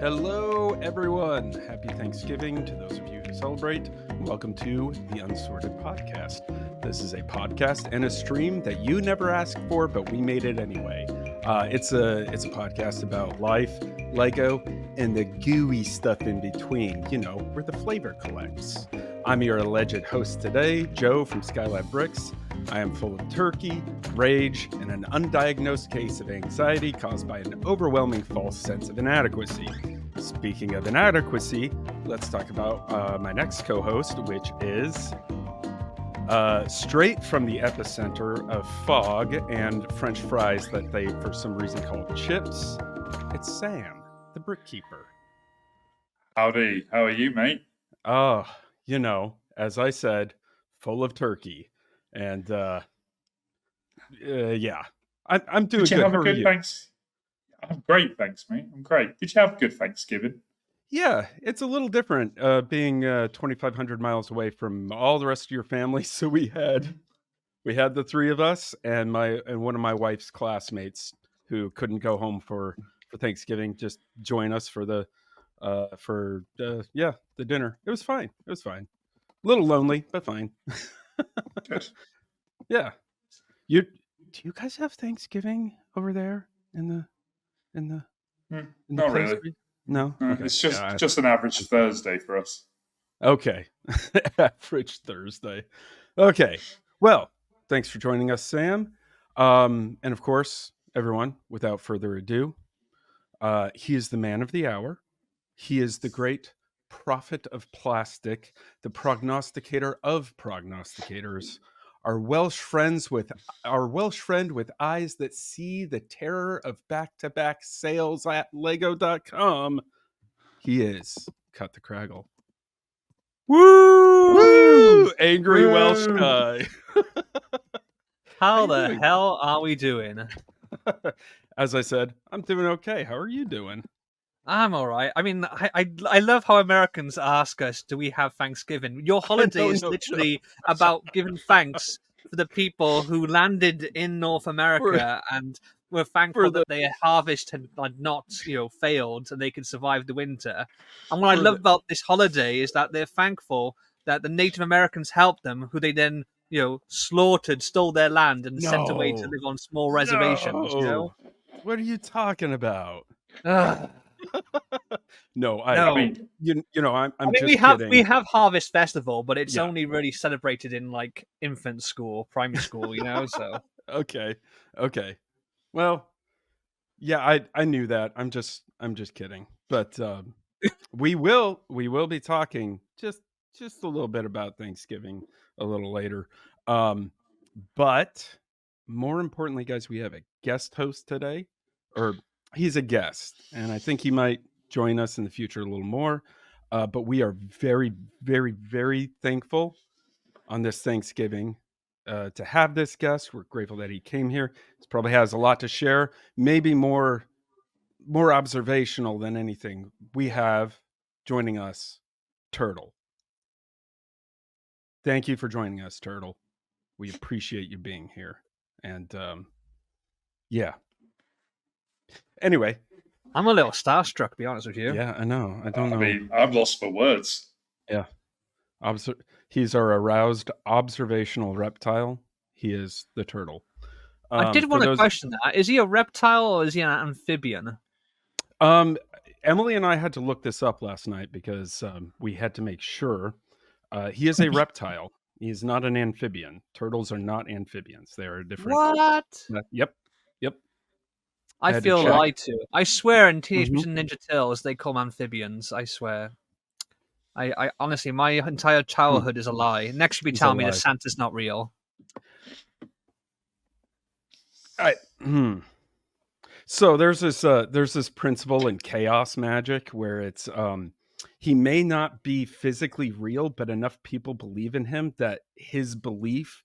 Hello, everyone. Happy Thanksgiving to those of you who celebrate. Welcome to the Unsorted podcast. This is a podcast and a stream that you never asked for, but we made it anyway. It's a podcast about life, Lego, and the gooey stuff in between. You know, where the flavor collects. I'm your alleged host today, Joe from Skylab Bricks. I am full of turkey, rage, and an undiagnosed case of anxiety caused by an overwhelming false sense of inadequacy. Speaking of inadequacy, let's talk about my next co-host, which is straight from the epicenter of fog and French fries that they, for some reason, call chips. It's Sam, the Brickkeeper. Howdy. How are you, mate? Oh, you know, as I said, full of turkey. And yeah, I'm doing Did you good. have How a are good you? thanks? I'm great, thanks, mate. I'm great. Did you have a good Thanksgiving? Yeah, it's a little different being 2,500 miles away from all the rest of your family. So we had the three of us and one of my wife's classmates who couldn't go home for Thanksgiving just join us for the dinner. It was fine. A little lonely, but fine. Good. Yeah. Do you guys have Thanksgiving over there in the Not place? really. No? Okay. It's just an average Thursday for us. Okay. Average Thursday. Okay. Well, thanks for joining us, Sam. And of course, everyone, without further ado, he is the man of the hour. He is the great prophet of plastic, the prognosticator of prognosticators, our Welsh friend with eyes that see the terror of back-to-back sales at Lego.com. He is CutTheKragle. Woo! Angry Woo! Welsh guy. How the hell are we doing? As I said, I'm doing okay. How are you doing? I'm all right. I mean, I love how Americans ask us, "Do we have Thanksgiving?" Your holiday is literally about giving thanks for the people who landed in North America and were thankful that their harvest had not, failed and they could survive the winter. And what I love about this holiday is that they're thankful that the Native Americans helped them, who they then, slaughtered, stole their land, and sent away to live on small reservations. What are you talking about? No, I mean, I'm just kidding. We have Harvest Festival, but it's Yeah. only really celebrated in like infant school, primary school, so. Okay. Well, yeah, I knew that. I'm just kidding. But we will be talking just a little bit about Thanksgiving a little later. But more importantly, guys, we have a guest host today, or he's a guest, and I think he might join us in the future a little more. But we are very, very, very thankful on this Thanksgiving to have this guest. We're grateful that he came here. He probably has a lot to share, maybe more observational than anything. We have joining us Turtle. Thank you for joining us, Turtle. We appreciate you being here. And yeah. Anyway, I'm a little starstruck, to be honest with you. Yeah, I know. I don't know. I mean, I'm lost for words. Yeah. He's our aroused observational reptile. He is the turtle. I did want to question that. Is he a reptile or is he an amphibian? Emily and I had to look this up last night because we had to make sure. He is a reptile. He is not an amphibian. Turtles are not amphibians. They are different. What? Yep. I feel lied to. I swear in Teenage Mutant Ninja Turtles they call them amphibians. I swear. I honestly, my entire childhood is a lie. Next you'll be telling me that Santa's not real. So there's this principle in chaos magic where it's he may not be physically real, but enough people believe in him that his belief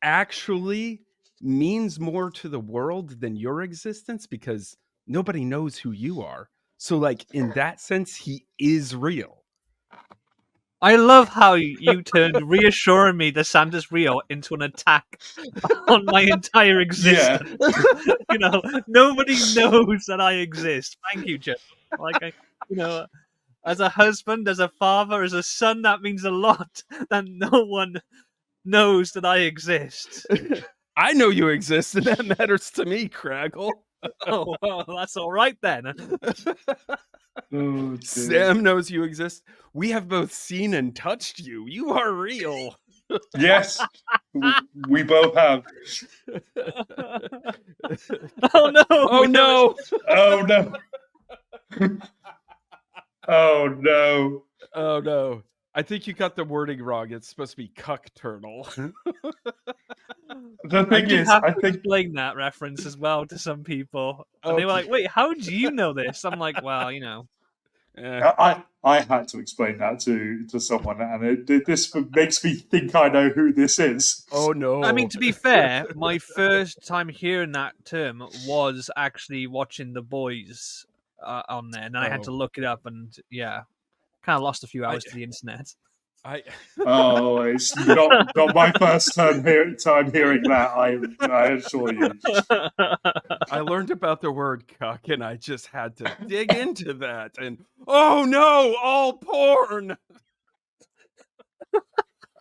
actually means more to the world than your existence because nobody knows who you are. So like in that sense, he is real. I love how you turned reassuring me that Santa's real into an attack on my entire Yeah. existence. Nobody knows that I exist. Thank you, Joe. Like, as a husband, as a father, as a son, that means a lot that no one knows that I exist. I know you exist, and that matters to me, Kraggle. Oh, well, that's all right then. Oh, dear. Sam knows you exist. We have both seen and touched you. You are real. Yes, we both have. Oh no! Oh no! Oh no! Oh no! Oh no! I think you got the wording wrong. It's supposed to be cuck turtle. The thing is, have I to think explain that reference as well to some people, and they were like, "Wait, how do you know this?" I'm like, "Well, I had to explain that to someone, and this makes me think I know who this is. Oh no! I mean, to be fair, my first time hearing that term was actually watching The Boys on there, and then I had to look it up, and kind of lost a few hours to the internet. Oh, it's not my first time hearing that. I assure you. I learned about the word cuck, and I just had to dig into that. And oh no, all porn.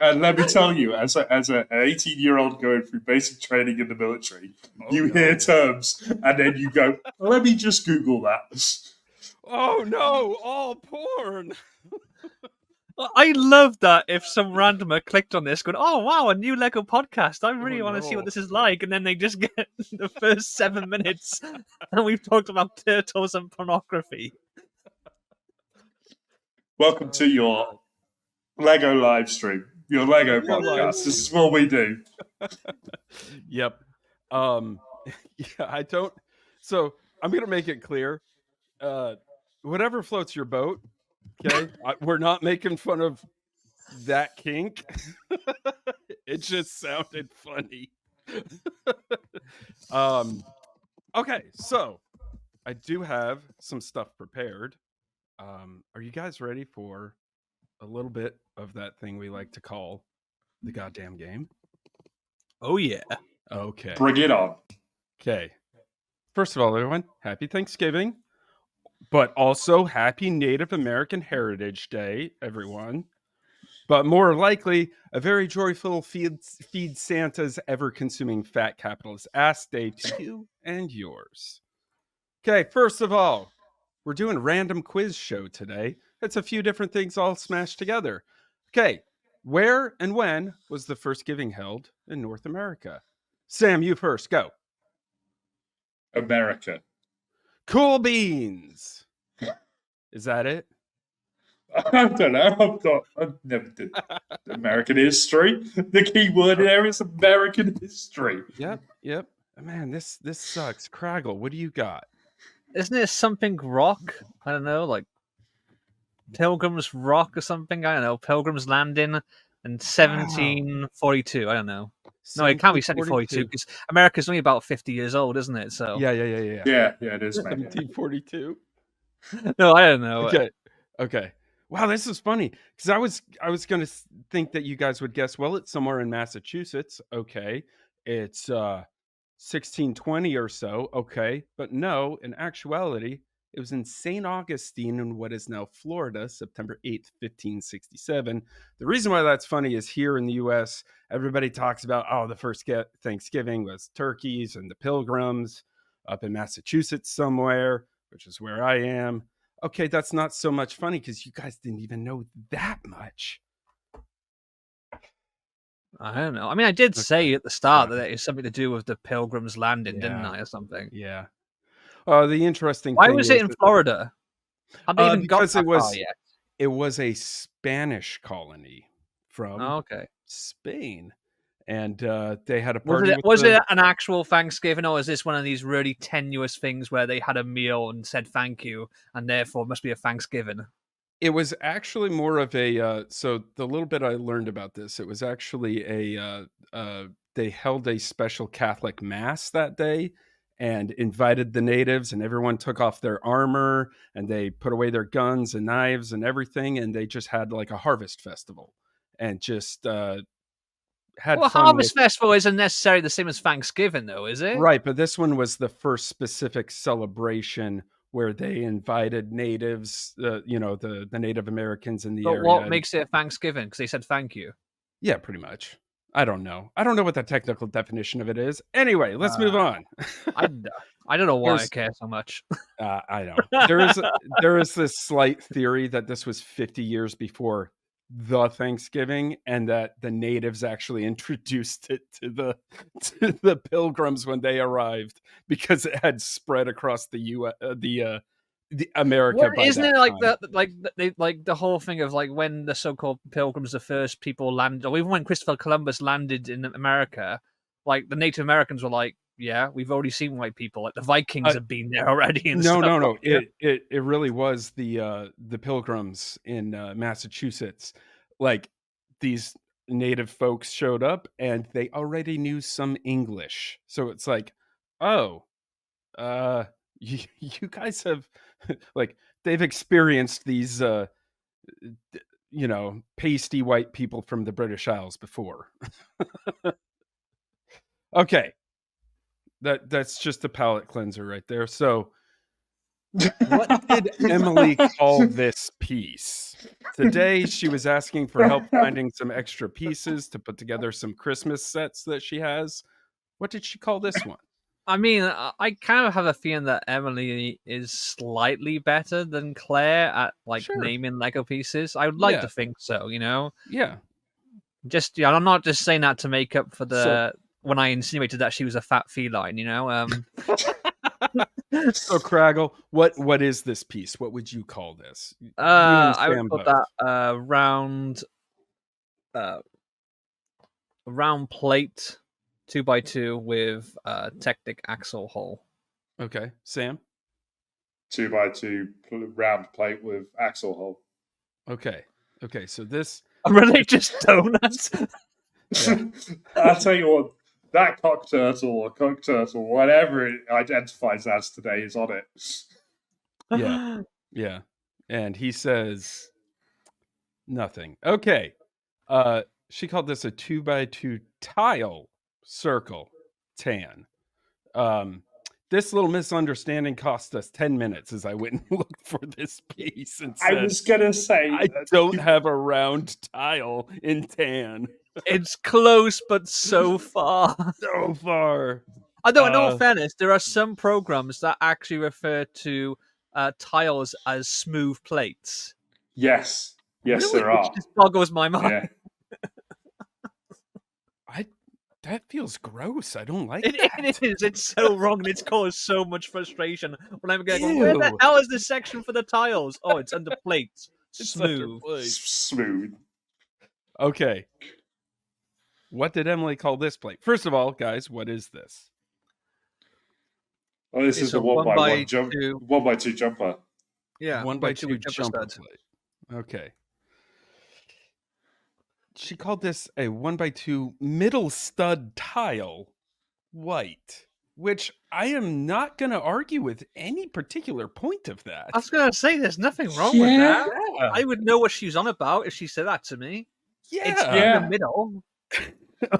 And let me tell you, as an 18-year-old going through basic training in the military, hear terms and then you go, "Let me just Google that." Oh no, all porn. I love that if some randomer clicked on this going, "Oh wow, a new Lego podcast. I really want to see what this is like." And then they just get the first 7 minutes and we've talked about turtles and pornography. Welcome to your Lego live stream, your Lego podcast. This is what we do. Yep. Yeah, I don't. So I'm going to make it clear. Whatever floats your boat. Okay. We're not making fun of that kink. It just sounded funny. Okay. So I do have some stuff prepared. Are you guys ready for a little bit of that thing we like to call the goddamn game? Oh yeah. Okay. Bring it on. Okay. First of all, everyone, happy Thanksgiving, but also happy Native American Heritage Day, everyone. But more likely, a very joyful feed Santa's ever-consuming fat capitalist ass day to you and yours. Okay, first of all, we're doing a random quiz show today. It's a few different things all smashed together. Okay, where and when was the first giving held in North America? Sam, you first, go. America. Cool beans. Is that it? I don't know. I've never did American history. The key word there is American history. Yep. Man, this sucks. Kraggle, what do you got? Isn't it something rock? I don't know, like Pilgrim's Rock or something? I don't know. Pilgrim's Landing in 1742. I don't know. No, it can't be 1742 because America's only about 50 years old, isn't it? So Yeah, it is. 1742. No, I don't know. Okay. Wow, this is funny because I was going to think that you guys would guess. Well, it's somewhere in Massachusetts. Okay, it's 1620 or so. Okay, but no, in actuality, it was in St. Augustine in what is now Florida, September 8th, 1567. The reason why that's funny is here in the U.S., everybody talks about, the first Thanksgiving was turkeys and the Pilgrims up in Massachusetts somewhere, which is where I am. Okay, that's not so much funny because you guys didn't even know that much. I don't know. I mean, I did say at the start that it was something to do with the Pilgrim's Landing, didn't I, or something? Yeah. The interesting Why thing was it in Florida? Have they even got that far yet? It was a Spanish colony from Spain. And they had a party. Was it an actual Thanksgiving, or is this one of these really tenuous things where they had a meal and said thank you, and therefore it must be a Thanksgiving? It was actually more of a. So the little bit I learned about this, it was actually they held a special Catholic mass that day, and invited the natives, and everyone took off their armor and they put away their guns and knives and everything, and they just had like a harvest festival and just had Well, fun with. Harvest Festival isn't necessarily the same as Thanksgiving, though, is it? Right, but this one was the first specific celebration where they invited natives, the Native Americans in the But area. what makes it a Thanksgiving? Because they said thank you. Yeah, pretty much. I don't know what the technical definition of it is. Anyway, let's move on. I don't know why I There's- care so much. I know there is this slight theory that this was 50 years before the Thanksgiving, and that the natives actually introduced it to the pilgrims when they arrived, because it had spread across the America. Well, by isn't that it like time. the whole thing of like when the so-called pilgrims, the first people landed, or even when Christopher Columbus landed in America, like the Native Americans were like, "Yeah, we've already seen white people. Like the Vikings have been there already." And No, stuff. no, no. Yeah. It really was the pilgrims in Massachusetts. Like, these native folks showed up and they already knew some English. So it's like, oh, you guys have like, they've experienced these pasty white people from the British Isles before. Okay. That's just a palate cleanser right there. So what did Emily call this piece? Today, she was asking for help finding some extra pieces to put together some Christmas sets that she has. What did she call this one? I mean, I kind of have a feeling that Emily is slightly better than Claire at like Sure. naming Lego pieces. I would like to think so, Yeah. Just I'm not just saying that to make up for when I insinuated that she was a fat feline, So Kraggle, what is this piece? What would you call this? I would Sam call both. that round plate 2x2 with Technic axle hole. Okay, Sam. 2x2 round plate with axle hole. Okay. So this. Are they just donuts? I'll tell you what, that cock turtle or cock turtle, whatever it identifies as today, is on it. Yeah. And he says nothing. Okay. She called this a 2x2 tile circle tan. This little misunderstanding cost us 10 minutes as I went and looked for this piece and said, I was gonna say, I don't have a round tile in tan. It's close, but so far. So far. Although, in all fairness, there are some programs that actually refer to tiles as smooth plates. Yes, Really? there are. Which just boggles my mind. That feels gross. I don't like It that. is. It's so wrong, and it's caused so much frustration when I'm going, where the hell is the section for the tiles? Oh, it's under plates. Smooth. Smooth. Okay. What did Emily call this plate? First of all, guys, what is this? Oh, this is the 1x1 jump, 1x2 jumper. Yeah, 1x2 jumper plate. Okay. She called this a 1x2 middle stud tile white, which I am not going to argue with any particular point of that. I was going to say there's nothing wrong with that. I would know what she's on about if she said that to me. Yeah. It's in the middle.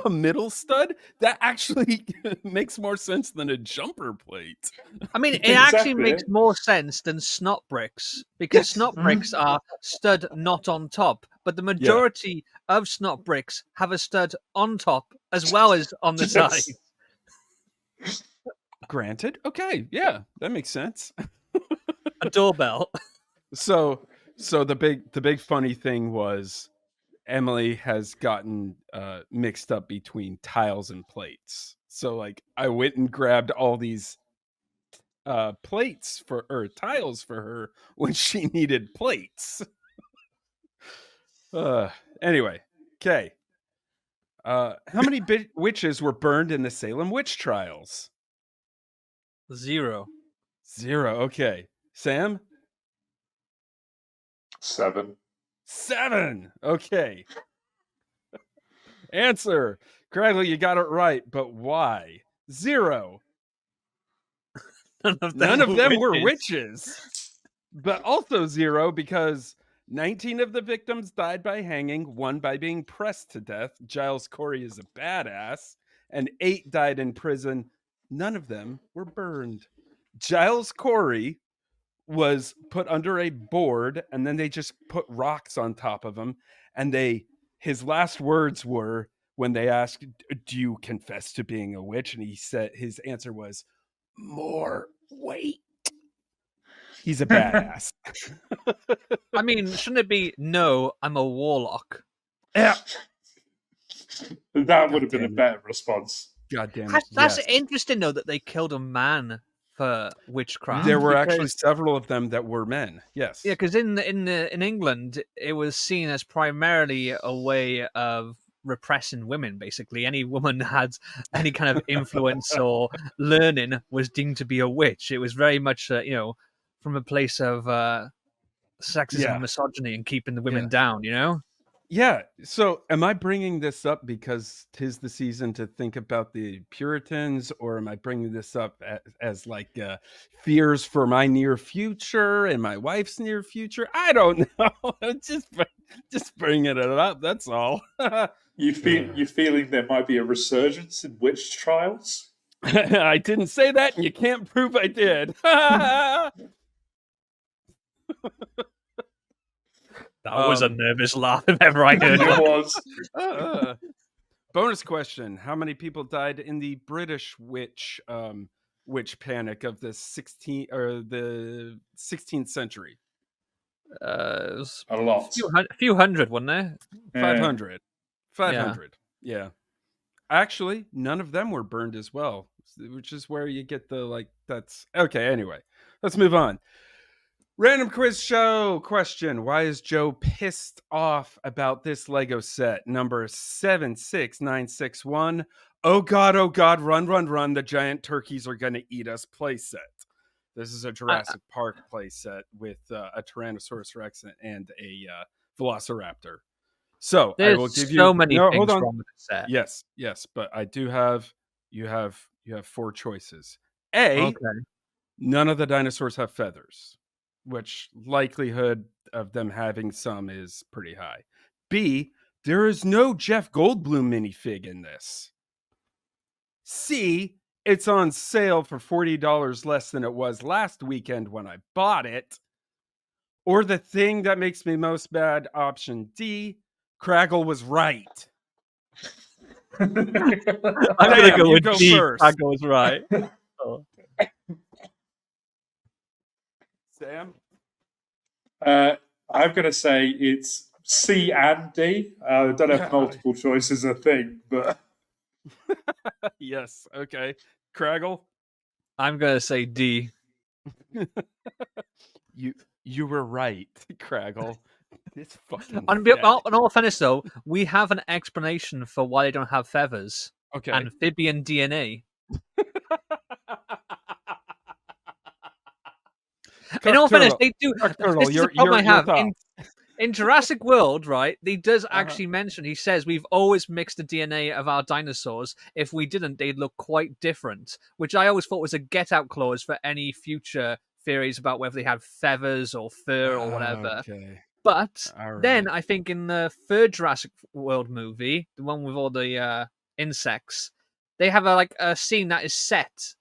A middle stud? That actually makes more sense than a jumper plate. I mean, it actually makes more sense than snot bricks, because snot bricks are stud not on top, but the majority of snot bricks have a stud on top as well as on the side. Granted. Okay, yeah, that makes sense. A doorbell. So the big funny thing was Emily has gotten mixed up between tiles and plates. So like I went and grabbed all these tiles for her when she needed plates. Anyway, okay. How many witches were burned in the Salem witch trials? 0. 0. Okay. Sam? 7. 7. Okay. Answer. Kragle, you got it right, but why? 0. None of them were witches. But also 0 because 19 of the victims died by hanging, 1 by being pressed to death. Giles Corey is a badass. And 8 died in prison. None of them were burned. Giles Corey was put under a board, and then they just put rocks on top of him. And his last words were, when they asked, "Do you confess to being a witch?" And he said his answer was, "More weight." He's a badass. I mean, shouldn't it be, "No, I'm a warlock"? Yeah. That would have been a better response. God damn it. That's yes. interesting, though, that they killed a man for witchcraft. There were actually several of them that were men. Yes. Yeah, because in England, it was seen as primarily a way of repressing women. Basically, any woman had any kind of influence or learning was deemed to be a witch. It was very much, from a place of sexism, misogyny, and keeping the women down. Yeah. So am I bringing this up because 'tis the season to think about the Puritans, or am I bringing this up as like fears for my near future and my wife's near future? I don't know. just bringing it up. That's all. You feeling there might be a resurgence in witch trials? I didn't say that, and you can't prove I did. That was a nervous laugh if ever I heard it. It was. Bonus question: how many people died in the British witch panic of the 16th century? A lot. A few hundred, wasn't there? 500. 500. Yeah. Actually, none of them were burned as well, which is where you get the that's okay. Anyway, let's move on. Random quiz show question. Why is Joe pissed off about this Lego set? Number 76961. Oh God, run. The giant turkeys are going to eat us play set. This is a Jurassic Park play set with a Tyrannosaurus Rex and a Velociraptor. So There's I will give you so many things hold on. wrong with the set. Yes, but I do have you have 4 choices. A, none of the dinosaurs have feathers, which likelihood of them having some is pretty high. B, there is no Jeff Goldblum minifig in this. C, it's on sale for $40 less than it was last weekend when I bought it. Or the thing that makes me most mad, option D, Kragle was right. I'm going to go with D. First. Kragle was right. Sam? I'm going to say it's C and D. I don't know if multiple choice is a thing, but... Yes, okay. Kragle? I'm going to say D. You were right, Kragle. It's fucking In all fairness, though, we have an explanation for why they don't have feathers. Okay. Amphibian DNA. In all fairness, they do. This is the problem I have. In Jurassic World, right, he does actually mention, he says, we've always mixed the DNA of our dinosaurs. If we didn't, they'd look quite different, which I always thought was a get-out clause for any future theories about whether they had feathers or fur or whatever. Okay. But then I think in the third Jurassic World movie, the one with all the insects, they have a scene that is set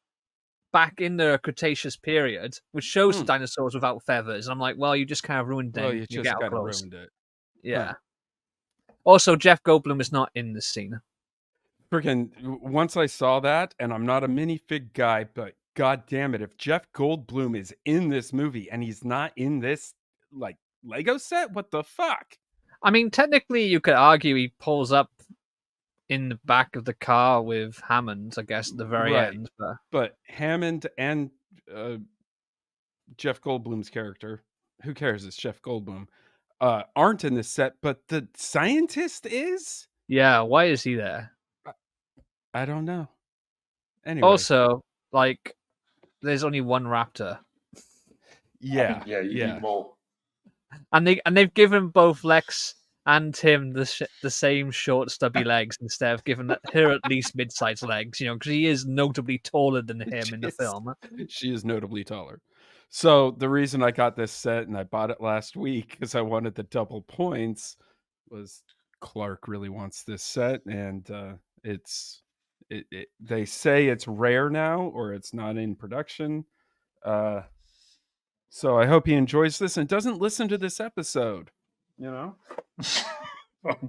back in the Cretaceous period, which shows the dinosaurs without feathers. And I'm like, well, you just kind of ruined them. Well, you just kind of ruined it. Yeah. Also, Jeff Goldblum is not in this scene. Freaking, once I saw that, and I'm not a minifig guy, but god damn it, if Jeff Goldblum is in this movie and he's not in this, Lego set, what the fuck? I mean, technically, you could argue he pulls up in the back of the car with Hammond, I guess, at the very end. But Hammond and Jeff Goldblum's character, who cares? It's Jeff Goldblum, aren't in this set, but the scientist is? Yeah, why is he there? I don't know. Anyway. Also, there's only one raptor. Yeah. You need more. And they've given both Lex and Tim the same short, stubby legs instead of giving her at least mid-sized legs, because he is notably taller than him in the film. She is notably taller. So the reason I got this set and I bought it last week because I wanted the double points was Clark really wants this set, and they say it's rare now or it's not in production. So I hope he enjoys this and doesn't listen to this episode. I'm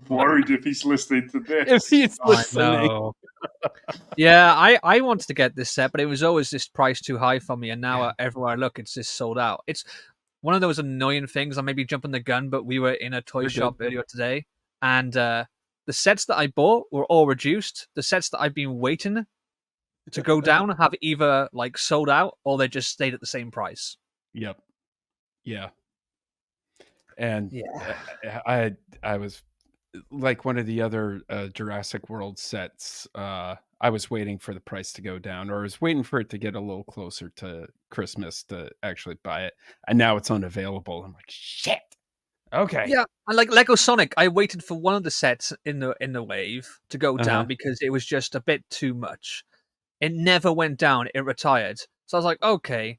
worried if he's listening to this. If he's listening. I know. Yeah, I wanted to get this set, but it was always this price too high for me, and now everywhere I look, it's just sold out. It's one of those annoying things. I may be jumping the gun, but we were in a toy shop earlier today, and the sets that I bought were all reduced. The sets that I've been waiting to go down have either like sold out or they just stayed at the same price. Yep. Yeah. And yeah. I was like one of the other Jurassic World sets. I was waiting for the price to go down, or I was waiting for it to get a little closer to Christmas to actually buy it. And now it's unavailable. I'm like, shit. Okay. Yeah, and like Lego Sonic, I waited for one of the sets in the wave to go down because it was just a bit too much. It never went down. It retired. So I was like, okay,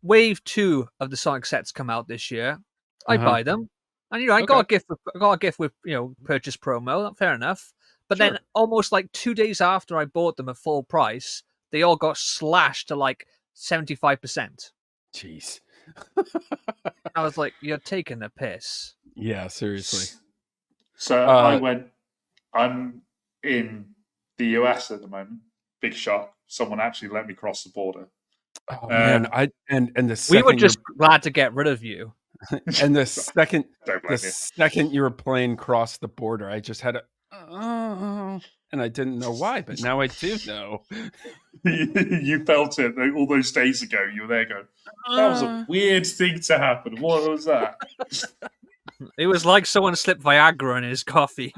wave 2 of the Sonic sets come out this year. I buy them, and I got a gift with purchase promo. Fair enough. But then almost like 2 days after I bought them at full price, they all got slashed to like 75%. Jeez. I was like, you're taking the piss. Yeah, seriously. So I'm in the US at the moment. Big shock. Someone actually let me cross the border. Oh man, and the we were just glad to get rid of you. And the second you were playing cross the border, I just had and I didn't know why, but now I do know. You felt it all those days ago. You were there going, that was a weird thing to happen. What was that? It was like someone slipped Viagra in his coffee.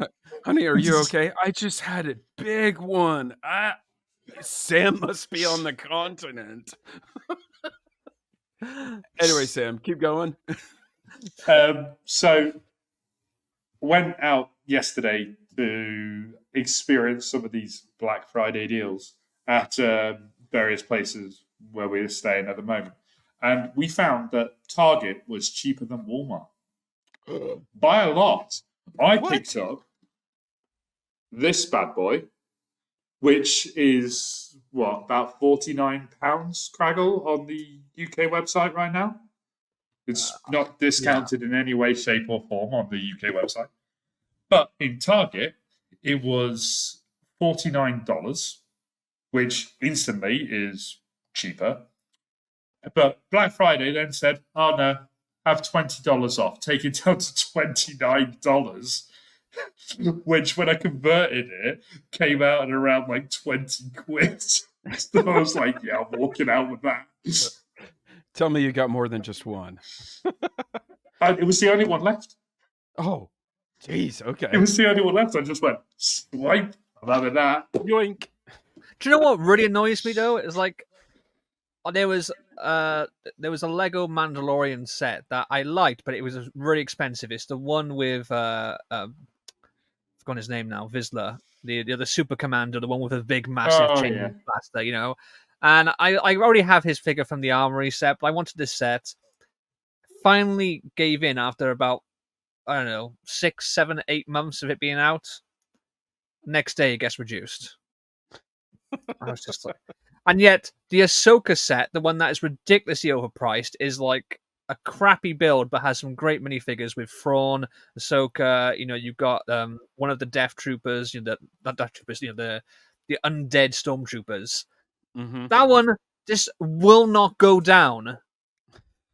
Honey, are you okay? I just had a big one. Sam must be on the continent. Anyway, Sam, keep going. So went out yesterday to experience some of these Black Friday deals at various places where we're staying at the moment. And we found that Target was cheaper than Walmart. By a lot. I picked up this bad boy, which is about £49 Kraggle on the UK website right now. It's not discounted in any way, shape, or form on the UK website. But in Target, it was $49, which instantly is cheaper. But Black Friday then said, oh no, have $20 off. Take it down to $29. Which, when I converted it, came out at around like 20 quid. So I was like, yeah, I'm walking out with that. Tell me you got more than just one. It was the only one left. Oh, jeez, okay. It was the only one left. I just went, swipe. I'm having that. Yoink. Do you know what really annoys me, though? It's like, there was a Lego Mandalorian set that I liked, but it was really expensive. It's the one with I've forgotten his name now, Vizsla, the other super commander, the one with a big massive chain blaster, And I already have his figure from the Armory set, but I wanted this set. Finally gave in after about, 6, 7, 8 months of it being out. Next day it gets reduced. I was just like, and yet the Ahsoka set, the one that is ridiculously overpriced, is like a crappy build, but has some great minifigures with Thrawn, Ahsoka. You've got one of the Death Troopers, the undead Stormtroopers. Mm-hmm. That one just will not go down, and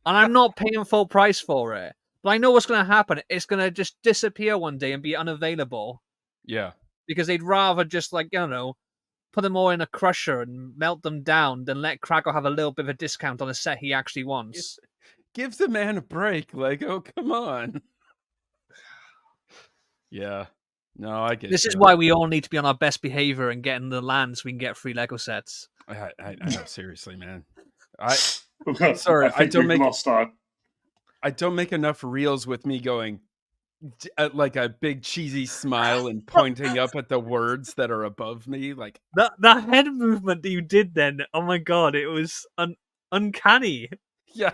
I'm not paying full price for it. But I know what's going to happen. It's going to just disappear one day and be unavailable. Yeah, because they'd rather just put them all in a crusher and melt them down than let Kraggle have a little bit of a discount on a set he actually wants. Give the man a break, Lego. Come on. Yeah. No, I get This is why we all need to be on our best behavior and get in the land so we can get free Lego sets. I know, seriously, man. Sorry, I don't make enough reels with me going, like a big cheesy smile and pointing up at the words that are above me. Like that head movement that you did then, oh my god, it was uncanny. yeah,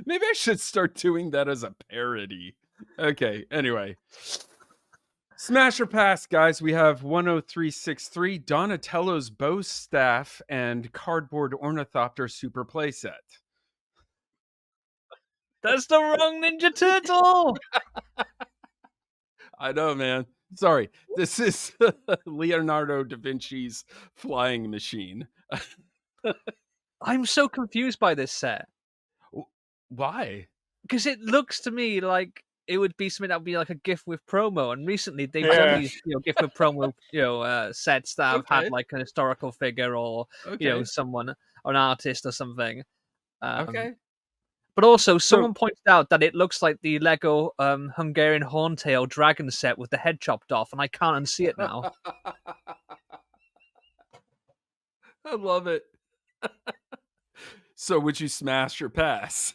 maybe I should start doing that as a parody. Okay, anyway. Smash or pass, guys. We have 10363 Donatello's bow staff and cardboard ornithopter super playset. That's the wrong Ninja Turtle. I know, man. Sorry. This is Leonardo da Vinci's flying machine. I'm so confused by this set. Why? Because it looks to me like it would be something that would be like a GIF with promo, and recently they've done these, GIF with promo, sets that have had like an historical figure or someone, or an artist or something. Okay. But also, someone pointed out that it looks like the Lego Hungarian Horntail dragon set with the head chopped off, and I can't unsee it now. I love it. So, would you smash or pass?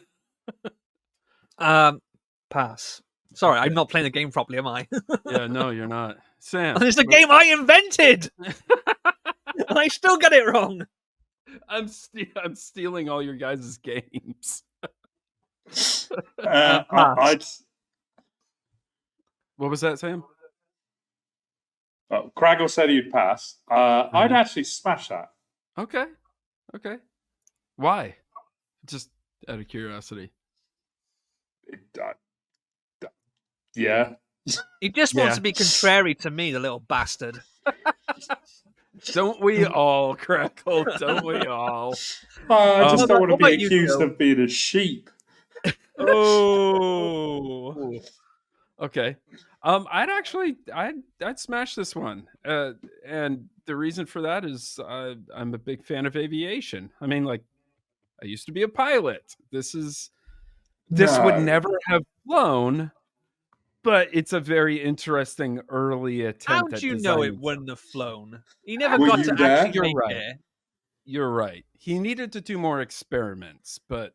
Pass. Sorry, I'm not playing the game properly, am I? Yeah, no, you're not. Sam. It's a game I invented! And I still get it wrong! I'm stealing all your guys' games. What was that, Sam? Kragle said he'd pass. I'd actually smash that. Okay. Why? Just out of curiosity. Yeah. He just wants to be contrary to me, the little bastard. Don't we all, Kragle? Don't we all? I just don't want to be accused of being a sheep. Oh. Okay. I'd smash this one. And the reason for that is I'm a big fan of aviation. I mean, like, I used to be a pilot. This would never have flown, but it's a very interesting early attempt. How do you know it wouldn't have flown? He never Were got you to there? actually You're make right. it. You're right. He needed to do more experiments, but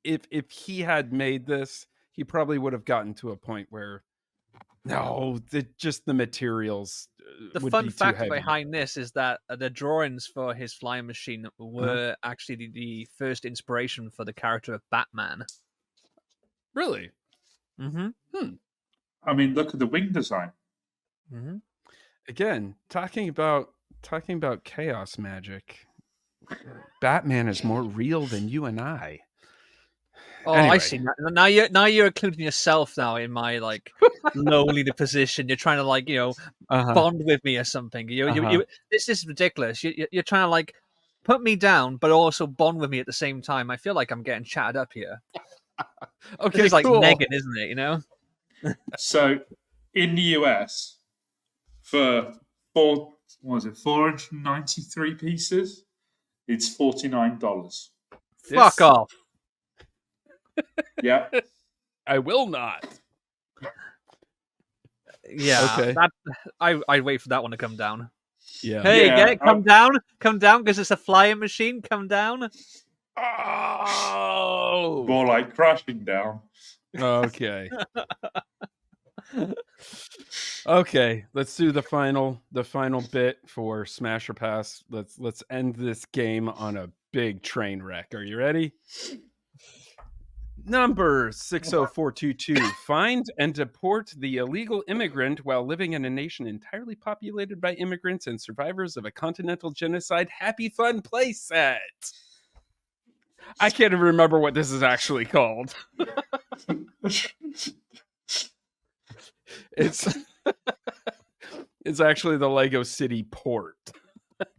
if he had made this, he probably would have gotten to a point where the materials The would fun be fact too heavy. behind this is that the drawings for his flying machine were actually the first inspiration for the character of Batman. Really? Mm-hmm. I mean, look at the wing design. Mm-hmm. Again, talking about chaos magic. Batman is more real than you and I. Oh, Anyway. I see. Now you're including yourself now in my like lowly position. You're trying to bond with me or something. This is ridiculous. You're trying to like put me down, but also bond with me at the same time. I feel like I'm getting chatted up here. Okay, this is like cool. Megan, isn't it? You know. So, in the US, for 493 pieces, it's $49. Fuck off. Yeah. I will not. Yeah. Okay. I'd wait for that one to come down. Yeah. Hey, get it? Come down, because it's a flying machine. Come down. Oh. More like crashing down. Okay. Okay, let's do the final bit for Smash or Pass. Let's end this game on a big train wreck. Are you ready? Number 60422. Find and deport the illegal immigrant while living in a nation entirely populated by immigrants and survivors of a continental genocide. Happy Fun playset. I can't even remember what this is actually called. It's actually the Lego City port.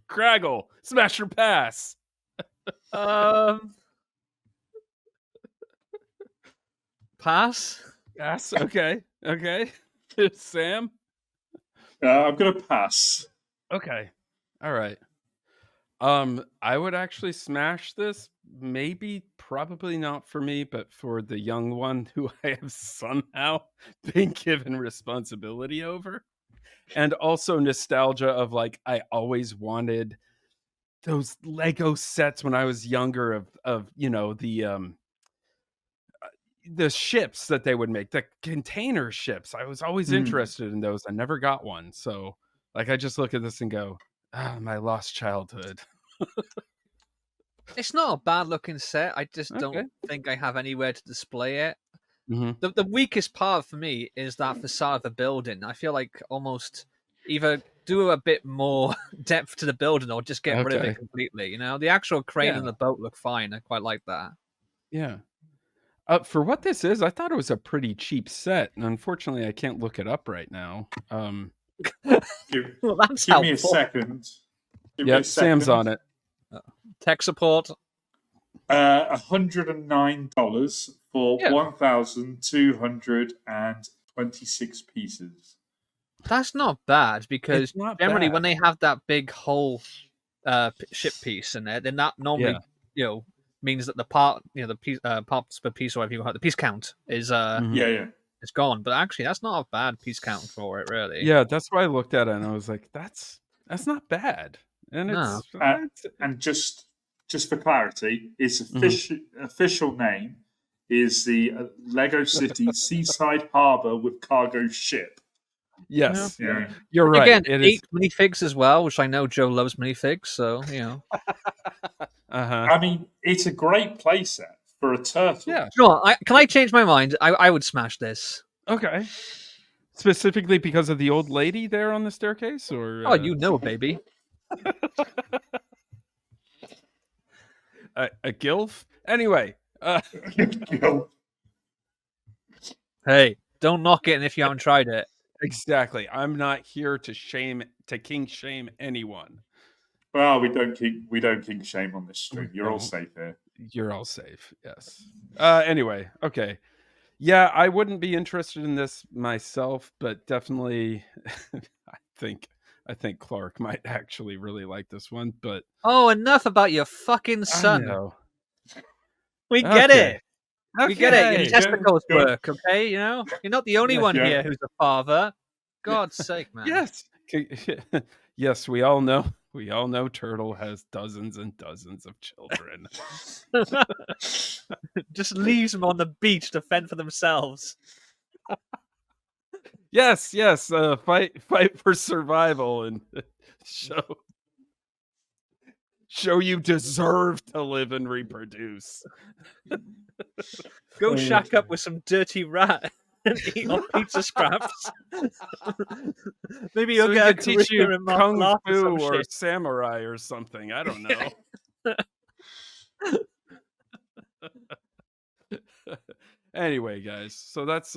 Kragle, smash or pass? Pass. Pass. Okay. Sam? I'm gonna pass. Okay. All right. I would actually smash this. Maybe, probably not for me, but for the young one who I have somehow been given responsibility over. And also nostalgia of like, I always wanted those Lego sets when I was younger of the the ships that they would make, the container ships. I was always interested in those. I never got one. So like I just look at this and go, my lost childhood. It's not a bad looking set. I just Okay. don't think I have anywhere to display it. Mm-hmm. The weakest part for me is that facade of the building. I feel like almost either do a bit more depth to the building or just get rid of it completely. You know, the actual crane and the boat look fine. I quite like that. Yeah. For what this is, I thought it was a pretty cheap set, and unfortunately, I can't look it up right now. Give me a second. Sam's on it. Tech support. $109 for 1,226 pieces. That's not bad because generally when they have that big whole ship piece in there, then that normally means that the part, the piece, parts per piece, or whatever you want, the piece count is it's gone. But actually, that's not a bad piece count for it, really. Yeah, that's why I looked at it and I was like, that's not bad. And it's and just for clarity, its official name is the Lego City Seaside Harbour with Cargo Ship. Yes, yeah. You're right. Again, it 8 minifigs as well, which I know Joe loves minifigs, so I mean, it's a great playset for a turtle. Yeah. Sure. Can I change my mind? I would smash this. Okay. Specifically because of the old lady there on the staircase, or oh, you know, baby. a gilf. Anyway. Hey, don't knock it if you haven't tried it. Exactly. I'm not here to kink shame anyone. Well, we don't kink shame on this stream. You're all safe here. You're all safe. Yes. Anyway, okay. Yeah, I wouldn't be interested in this myself, but definitely I think Clark might actually really like this one, but enough about your fucking son. We get it. Okay. We get it. Your testicles work, okay? You know? You're not the only one here who's a father. God's sake, man. Yes. Yes, we all know. We all know Turtle has dozens and dozens of children. Just leaves them on the beach to fend for themselves. Yes. Fight for survival and show you deserve to live and reproduce. Go shack up with some dirty rat and eat on pizza scraps. Maybe you'll get a teach you in kung fu or samurai or something. I don't know. Anyway, guys, so that's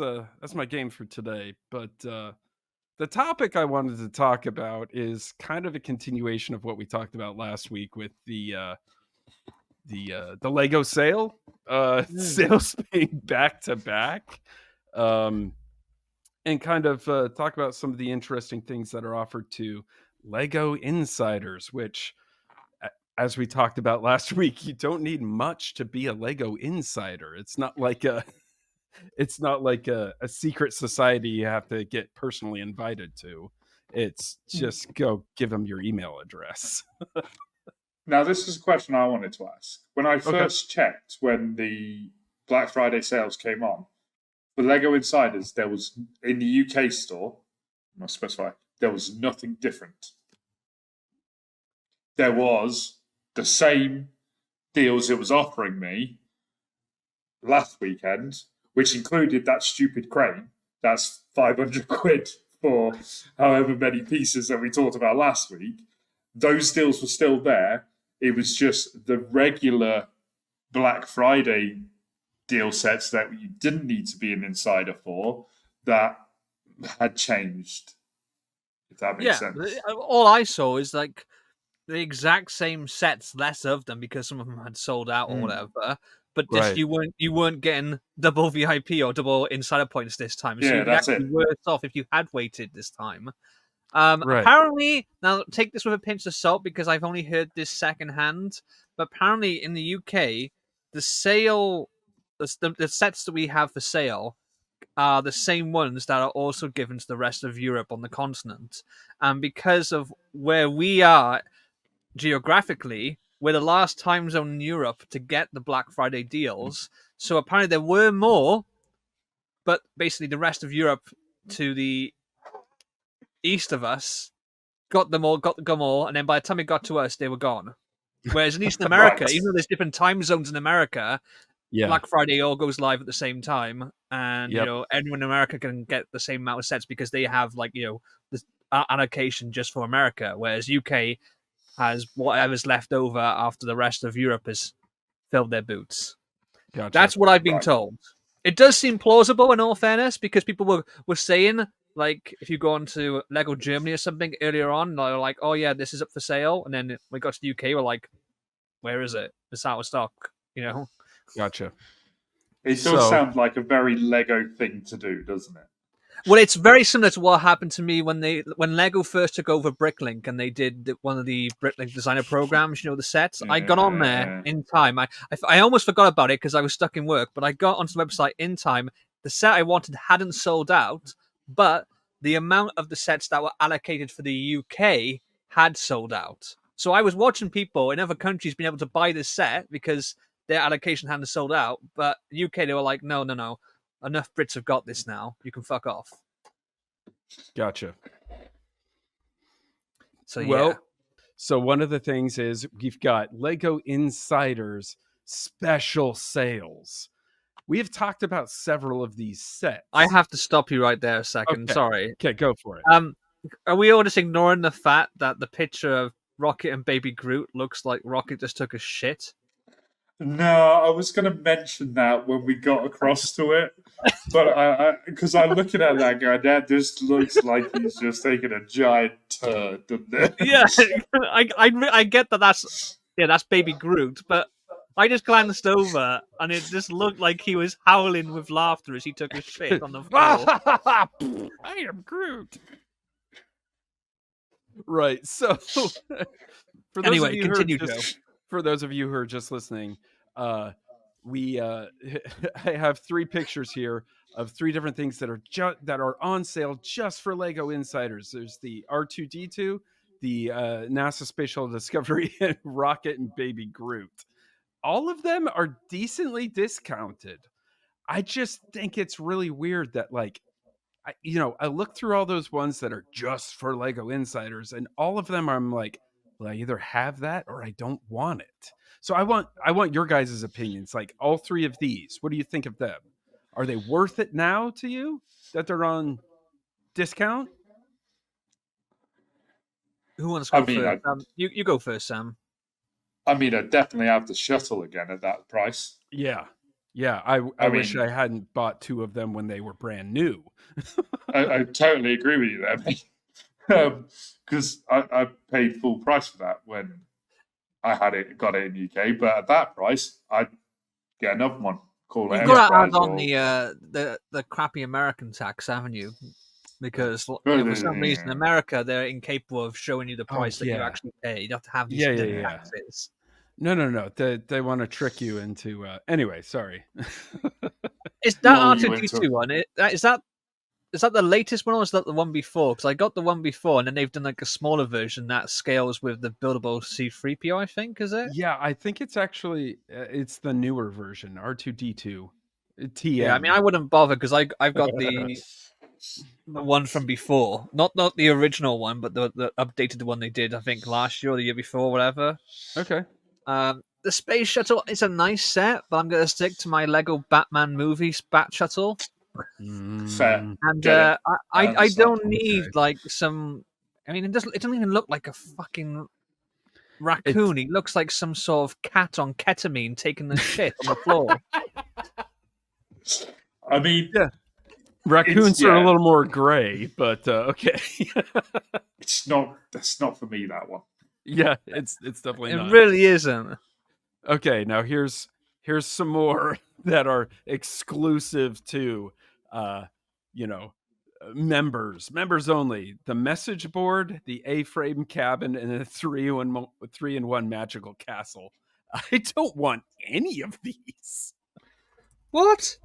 my game for today. But the topic I wanted to talk about is kind of a continuation of what we talked about last week with the Lego sale. Sales being back to back. And kind of talk about some of the interesting things that are offered to Lego insiders, which, as we talked about last week, you don't need much to be a Lego insider. It's not like a secret society you have to get personally invited to. It's just go give them your email address. Now, this is a question I wanted to ask. When I first checked when the Black Friday sales came on, for Lego Insiders, there was, in the UK store, I must specify, there was nothing different. There was the same deals it was offering me last weekend, which included that stupid crane. That's 500 quid for however many pieces that we talked about last week. Those deals were still there. It was just the regular Black Friday deal sets that you didn't need to be an insider for that had changed, if that makes sense. All I saw is like the exact same sets, less of them because some of them had sold out or whatever. But just you weren't getting double VIP or double insider points this time. So you'd be actually worse off if you had waited this time. Apparently, now take this with a pinch of salt because I've only heard this secondhand. But apparently, in the UK, the sale, the sets that we have for sale are the same ones that are also given to the rest of Europe on the continent. And because of where we are geographically, we're the last time zone in Europe to get the Black Friday deals. So apparently there were more, but basically the rest of Europe to the east of us got them all, and then by the time it got to us, they were gone. Whereas in Eastern America, Right. even though there's different time zones in America, Yeah. Black Friday all goes live at the same time, and Yep. everyone in America can get the same amount of sets because they have this allocation just for America, whereas UK has whatever's left over after the rest of Europe has filled their boots. Gotcha. That's what I've been told. It does seem plausible, in all fairness, because people were saying, like, if you go on to Lego Germany or something earlier on, they're like, oh yeah, this is up for sale, and then when we got to the UK, we're like, where is it? It's out of stock, Gotcha. It does sound like a very Lego thing to do, doesn't it? Well, it's very similar to what happened to me when Lego first took over Bricklink and they did one of the Bricklink designer programs. The sets. I got on there in time. I almost forgot about it because I was stuck in work, but I got onto the website in time. The set I wanted hadn't sold out, but the amount of the sets that were allocated for the UK had sold out. So I was watching people in other countries being able to buy this set because their allocation hadn't sold out, but UK they were like, no. Enough Brits have got this now. You can fuck off. Gotcha. So, So one of the things is we've got Lego Insiders special sales. We have talked about several of these sets. I have to stop you right there a second. Okay. Sorry. Okay, go for it. Are we all just ignoring the fact that the picture of Rocket and Baby Groot looks like Rocket just took a shit? No, I was going to mention that when we got across to it, but because I'm looking at that guy, that just looks like he's just taking a giant turd, doesn't it? Yeah, I get that. That's Baby Groot, but I just glanced over and it just looked like he was howling with laughter as he took a shit on the floor. I am Groot. Right. So, for those of you continue, Joe. For those of you who are just listening, I have 3 pictures here of 3 different things that are on sale just for Lego Insiders. There's the R2D2, the NASA Spatial Discovery, and Rocket and Baby Groot. All of them are decently discounted. I just think it's really weird that, like, I look through all those ones that are just for Lego Insiders, and all of them I'm like, well, I either have that or I don't want it. So I want your guys' opinions. Like all 3 of these, what do you think of them? Are they worth it now to you that they're on discount? Who wants to go first? You go first, Sam. I mean, I definitely have the shuttle again at that price. Yeah. I wish I hadn't bought 2 of them when they were brand new. I totally agree with you there, because I paid full price for that when I got it in UK, but at that price, I'd get another one. You've got to add on the crappy American tax, haven't you? Because for some reason, America, they're incapable of showing you the price that you actually pay. You have to have these taxes. No. They want to trick you into. Anyway, sorry. Is that R2D2 one? Is that the latest one, or is that the one before? Because I got the one before, and then they've done like a smaller version that scales with the buildable C-3PO. I think is it? Yeah, I think it's actually it's the newer version, R2D2. TM. Yeah, I mean, I wouldn't bother because I've got the one from before, not the original one, but the updated one they did, I think last year or the year before, whatever. Okay. The space shuttle is a nice set, but I'm going to stick to my Lego Batman movie Bat Shuttle. Fair. And I don't need like some. I mean, it doesn't even look like a fucking raccoon. He looks like some sort of cat on ketamine taking the shit on the floor. I mean, raccoons are a little more gray, but okay. That's not for me, that one. Yeah, it's definitely not. It really isn't. Okay, now here's some more that are exclusive to members only. The message board, the A-frame cabin, and a 3-in-1 magical castle. I don't want any of these. What?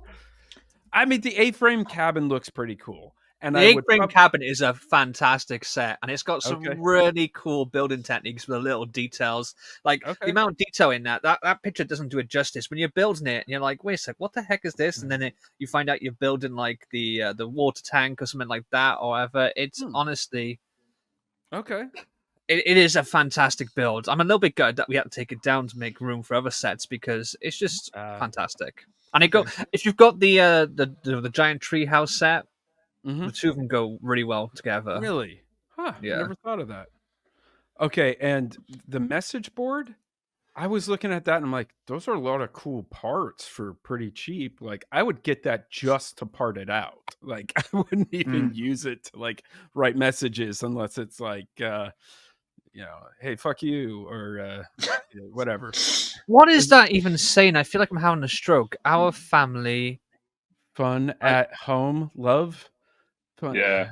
I mean, the A-frame cabin looks pretty cool. And The I would A-frame cabinet is a fantastic set, and it's got some Okay. really cool building techniques with the little details. Like the Okay. amount of detail in that picture doesn't do it justice. When you're building it, and you're like, "Wait a sec, what the heck is this?" And then you find out you're building like the water tank or something like that, or whatever. It's honestly, Okay. it is a fantastic build. I'm a little bit gutted that we had to take it down to make room for other sets because it's just fantastic. And if you've got the giant treehouse set. Mm-hmm. The two of them go really well together. Really? Huh. Yeah. Never thought of that. Okay, and the message board, I was looking at that and I'm like, those are a lot of cool parts for pretty cheap. Like, I would get that just to part it out. Like, I wouldn't even use it to like write messages unless it's like, hey, fuck you, or whatever. What is that even saying? I feel like I'm having a stroke. Our family. Fun at home, love. Fun. Yeah.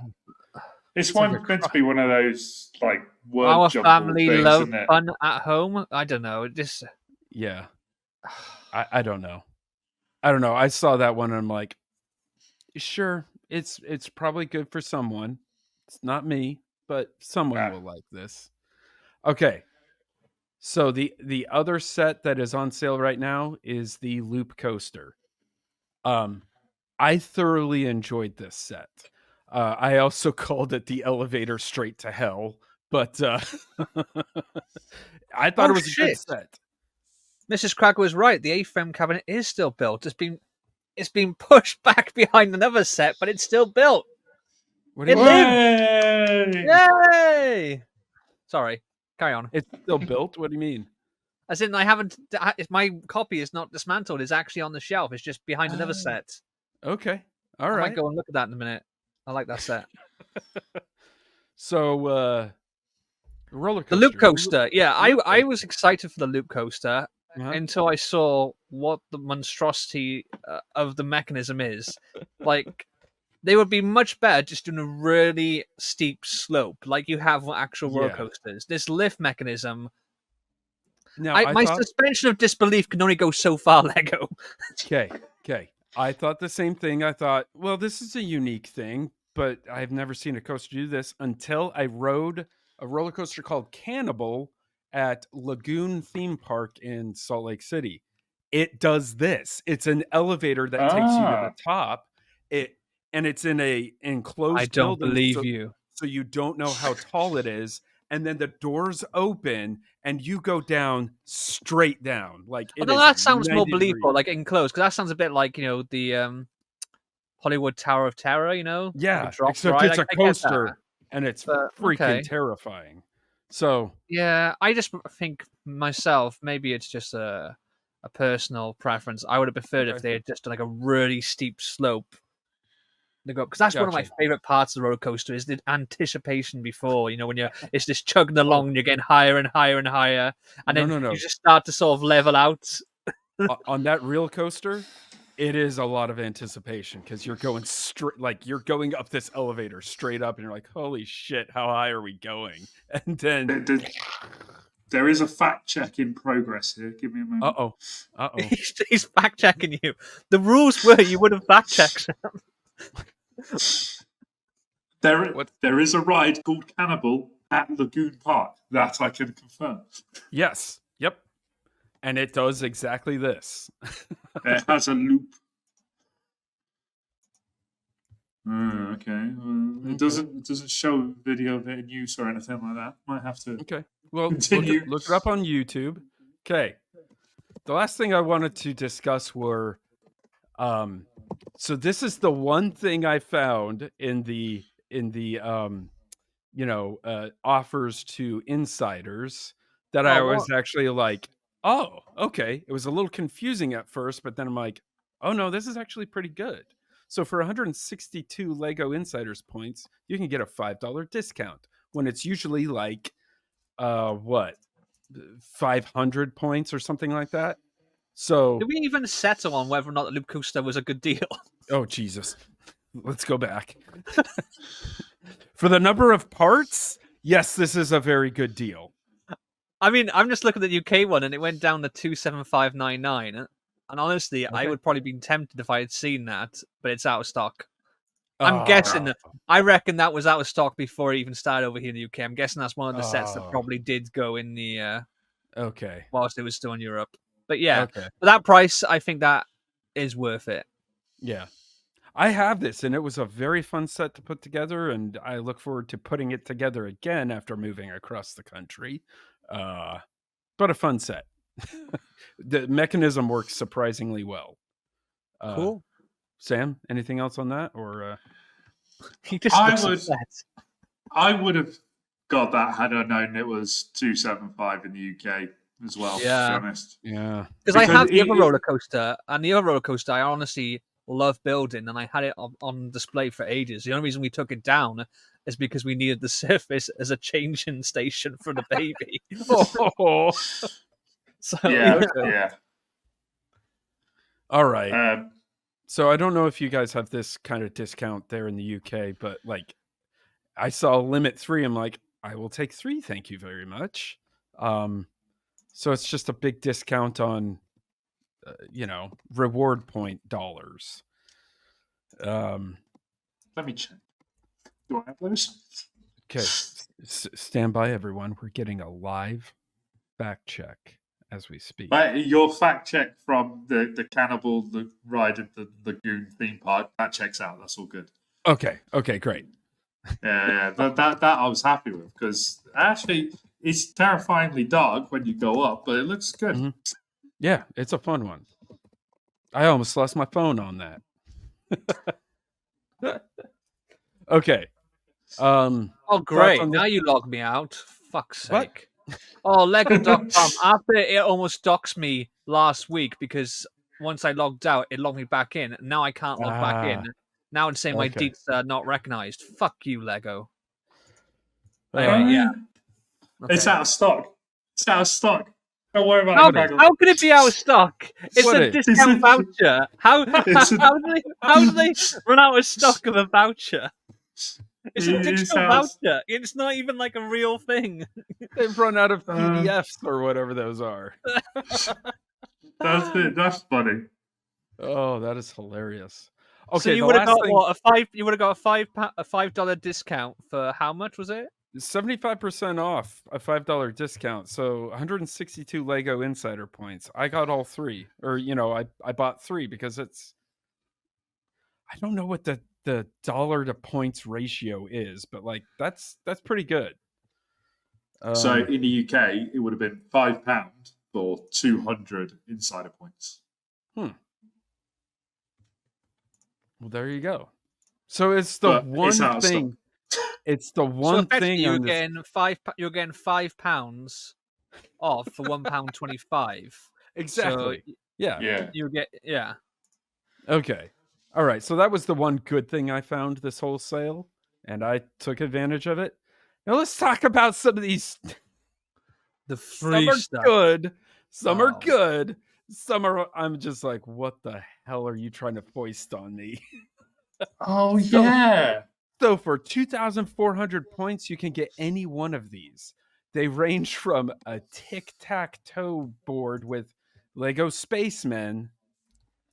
It's like meant to be one of those like word Our jumble family things, love isn't it? fun at home. I don't know. Just Yeah. I don't know. I don't know. I saw that one and I'm like, sure, it's probably good for someone. It's not me, but someone will like this. Okay. So the other set that is on sale right now is the Loop Coaster. I thoroughly enjoyed this set. I also called it the elevator straight to hell, but I thought it was a good set. Mrs. Kragle was right. The A-frame cabinet is still built. It's been pushed back behind another set, but it's still built. What do you mean? Yay! Sorry, carry on. It's still built? What do you mean? As in, my copy is not dismantled. It's actually on the shelf. It's just behind another set. Okay. All I right. might go and look at that in a minute. I like that set. So, roller coaster. The Loop Coaster. Yeah, I was excited for the Loop Coaster until I saw what the monstrosity of the mechanism is. Like, they would be much better just doing a really steep slope, like you have on actual roller coasters. This lift mechanism. Now, my suspension of disbelief can only go so far, Lego. Okay. I thought the same thing. I thought, well, this is a unique thing, but I've never seen a coaster do this until I rode a roller coaster called Cannibal at Lagoon Theme Park in Salt Lake City. It does this. It's an elevator that takes you to the top. And it's in a enclosed I don't building, believe you. So you don't know how tall it is. And then the doors open and you go down straight down. Like, that sounds more 90 believable, degrees. like enclosed, because that sounds a bit like the Hollywood Tower of Terror, Yeah, like except ride. it's a coaster and it's freaking terrifying. So yeah, I just think myself, maybe it's just a personal preference. I would have preferred if they had just done like a really steep slope. Because that's one of my favorite parts of the roller coaster is the anticipation before, when it's just chugging along and you're getting higher and higher and higher, and then you just start to sort of level out. On that real coaster, it is a lot of anticipation because you're going straight, like you're going up this elevator straight up, and you're like, "Holy shit, how high are we going?" And then there is a fact check in progress here. Give me a moment. Uh oh. He's fact checking you. The rules were you would have fact checked. There is a ride called Cannibal at Lagoon Park. That I can confirm. Yes. Yep. And it does exactly this. It has a loop. Okay. It doesn't show video of it in use or anything like that. Might have to. Okay. Well, continue. Look it up on YouTube. Okay. The last thing I wanted to discuss were, so this is the one thing I found in the offers to insiders that I was actually like, oh, okay. It was a little confusing at first, but then I'm like, oh no, this is actually pretty good. So for 162 Lego Insiders points, you can get a $5 discount when it's usually like, 500 points or something like that. So did we even settle on whether or not the Loop Coaster was a good deal? Oh, Jesus. Let's go back. For the number of parts, yes, this is a very good deal. I mean, I'm just looking at the UK one, and it went down to 275.99. And honestly, I would probably been tempted if I had seen that, but it's out of stock. I'm guessing. I reckon that was out of stock before it even started over here in the UK. I'm guessing that's one of the sets that probably did go in the Okay. whilst it was still in Europe. But yeah, Okay. for that price, I think that is worth it. Yeah. I have this, and it was a very fun set to put together, and I look forward to putting it together again after moving across the country. But a fun set. The mechanism works surprisingly well. Cool. Sam, anything else on that? Or He just I would have got that had I known it was 275 in the UK as well. Yeah. To be honest, yeah, because I have the other roller coaster, and the other roller coaster I honestly love building, and I had it on display for ages. The only reason we took it down is because we needed the surface as a changing station for the baby. Oh. So yeah. All right. So I don't know if you guys have this kind of discount there in the UK, but like I saw limit 3. I'm like, I will take 3. Thank you very much. So it's just a big discount on, reward point dollars. Let me check. Do I have those? Okay. Stand by, everyone. We're getting a live fact check as we speak. Your fact check from the cannibal, the ride at the lagoon theme park, that checks out. That's all good. Okay, great. Yeah. That I was happy with, because actually it's terrifyingly dark when you go up, but it looks good. Mm-hmm. Yeah, it's a fun one. I almost lost my phone on that. Okay. Oh, great. Now you log me out. Fuck's sake. What? Oh, Lego.com. After it almost doxed me last week because once I logged out, it logged me back in. Now I can't log back in. Now it's saying my deets are not recognized. Fuck you, Lego. Anyway, yeah. Okay. It's out of stock. Don't worry about it. How can it be out of stock? It's a discount voucher. How do they run out of stock of a voucher? It's a digital voucher. It's not even like a real thing. They've run out of PDFs or whatever those are. That's it. That's funny. Oh, that is hilarious. Okay, so you would have got You would have got a $5 discount for how much was it? 75% off, a $5 discount. So 162 Lego Insider points. I got all 3, or I bought 3 because I don't know what the dollar to points ratio is, but like that's pretty good. So in the UK, it would have been £5 for 200 insider points. Well, there you go. So it's the one thing. It's the one thing. You're getting £5 off for £1.25. Exactly. So, yeah. You get Okay. All right. So that was the one good thing I found this whole sale, and I took advantage of it. Now let's talk about some of these. The free stuff. Good. Some are good. Some are. I'm just like, what the hell are you trying to foist on me? Oh yeah. So for 2,400 points, you can get any one of these. They range from a tic-tac-toe board with Lego spacemen,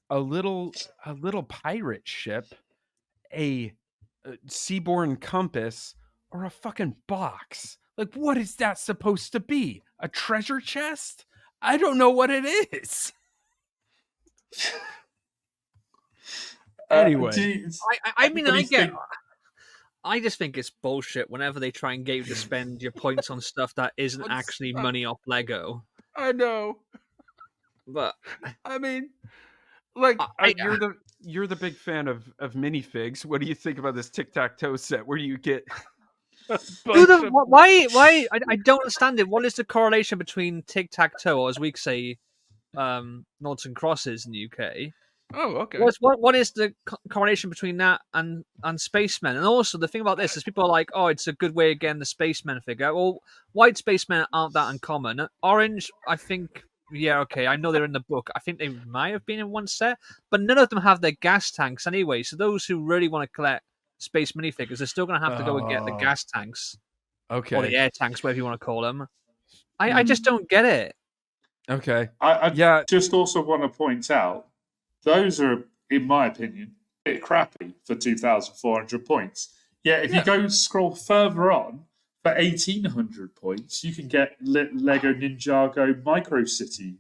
a little pirate ship, a seaborne compass, or a fucking box. Like, what is that supposed to be? A treasure chest? I don't know what it is. Anyway, I just think it's bullshit whenever they try and get you to spend your points on stuff that isn't actually money off Lego. I know, but I mean, like you're the big fan of minifigs. What do you think about this tic-tac-toe set? Where do you get? Why? I don't understand it. What is the correlation between tic-tac-toe, or as we say, noughts and crosses in the UK? Oh, okay. What is the correlation between that and spacemen? And also the thing about this is people are like, oh, it's a good way of getting the spacemen figure. Well, white spacemen aren't that uncommon. Orange, I think, yeah, okay. I know they're in the book. I think they might have been in one set, but none of them have their gas tanks anyway. So those who really want to collect space minifigures, they're still going to have to go and get the gas tanks, okay, or the air tanks, whatever you want to call them. I just don't get it. Okay, I just also want to point out, those are, in my opinion, bit crappy for 2,400 points. Yeah, if you go scroll further on, for 1,800 points, you can get Lego Ninjago Micro City.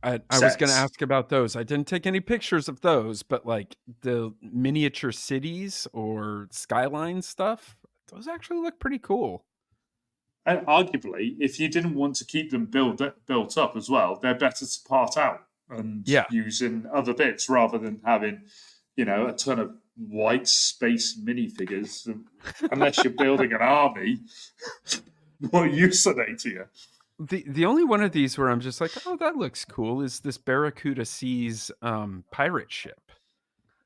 I was going to ask about those. I didn't take any pictures of those, but like the miniature cities or skyline stuff, those actually look pretty cool. And arguably, if you didn't want to keep them built up as well, they're better to part out and use in other bits rather than having, a ton of white space minifigures. Unless you're building an army, what use are they to you? The only one of these where I'm just like, oh, that looks cool is this Barracuda Seas pirate ship.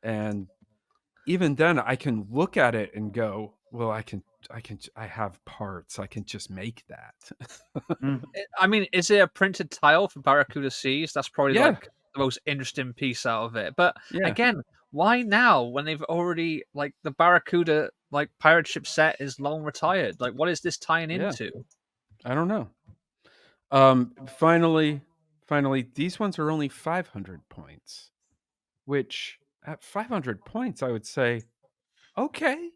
And even then I can look at it and go, well, I have parts. I can just make that. I mean, is it a printed tile for Barracuda Seas? That's probably like the most interesting piece out of it. But again, why now when they've already like the Barracuda like pirate ship set is long retired? Like, what is this tying into? I don't know. Finally, these ones are only 500 points, which at 500 points, I would say, okay,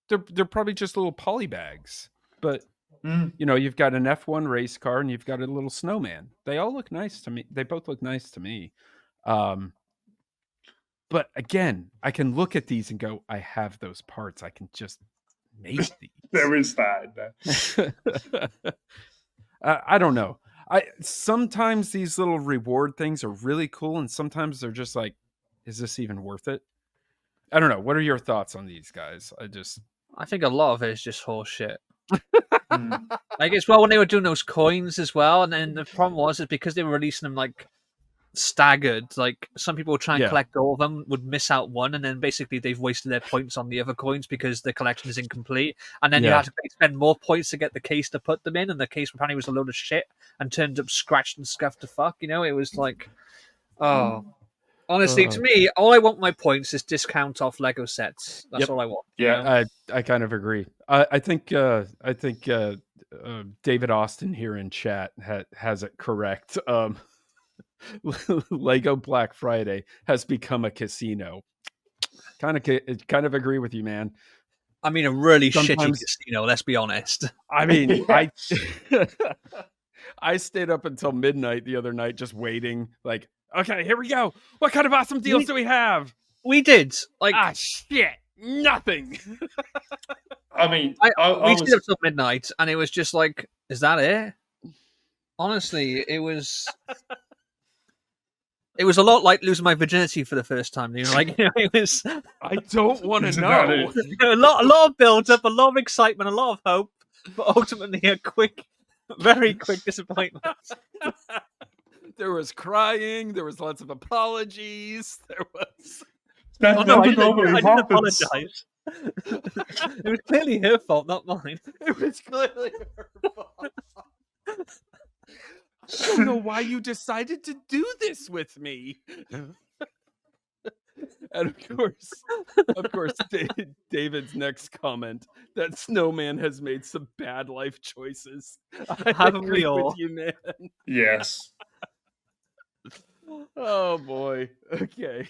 they're probably just little poly bags, but you've got an F1 race car and you've got a little snowman. They all look nice to me. They both look nice to me. But again, I can look at these and go, I have those parts. I can just make these. There is that in there. I don't know. Sometimes these little reward things are really cool, and sometimes they're just like, is this even worth it? I don't know. What are your thoughts on these guys? I think a lot of it is just horse shit. Like, it's when they were doing those coins as well, and then the problem is because they were releasing them like staggered. Like, some people would try and collect all of them, would miss out one, and then basically they've wasted their points on the other coins because the collection is incomplete. And then you have to spend more points to get the case to put them in, and the case apparently was a load of shit and turned up scratched and scuffed to fuck. It was like, honestly, to me, all I want my points is discount off Lego sets. That's all I want. Yeah, I kind of agree. I think David Austin here in chat has it correct. Lego Black Friday has become a casino. Kind of agree with you, man. I mean, a really shitty casino. Let's be honest. I mean, I stayed up until midnight the other night just waiting. Like, okay, here we go. What kind of awesome deals do we have? We did. Like, shit, nothing. I mean, we stayed up till midnight, and it was just like, is that it? Honestly, it was. It was a lot like losing my virginity for the first time. It was. I don't want to know. A lot of build up, a lot of excitement, a lot of hope, but ultimately a very quick disappointment. There was crying. There was lots of apologies. There was. I didn't apologize. It was clearly her fault, not mine. It was clearly her fault. I don't know why you decided to do this with me. And of course, David's next comment, that Snowman has made some bad life choices. Haven't we all? With you, man. Yes. Oh boy. Okay.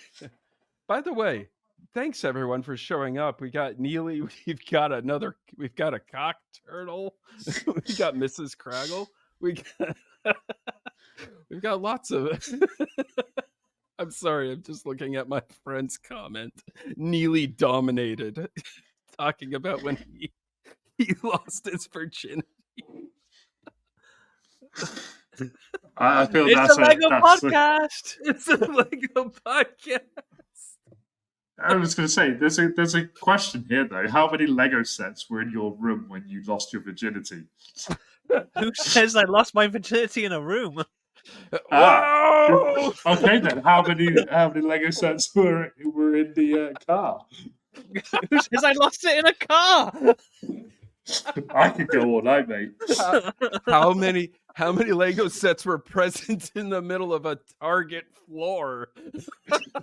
By the way, thanks everyone for showing up. We got Neely. We've got a cock turtle. We got Mrs. Kraggle. We've got lots of. I'm sorry. I'm just looking at my friend's comment. Neely dominated, talking about when he lost his virginity. I feel it's a Lego podcast. It's a Lego podcast. I was going to say, there's a question here though. How many Lego sets were in your room when you lost your virginity? Who says I lost my virginity in a room? Okay then. How many Lego sets were in the car? Who says I lost it in a car? I could go all night, mate. How many Lego sets were present in the middle of a Target floor?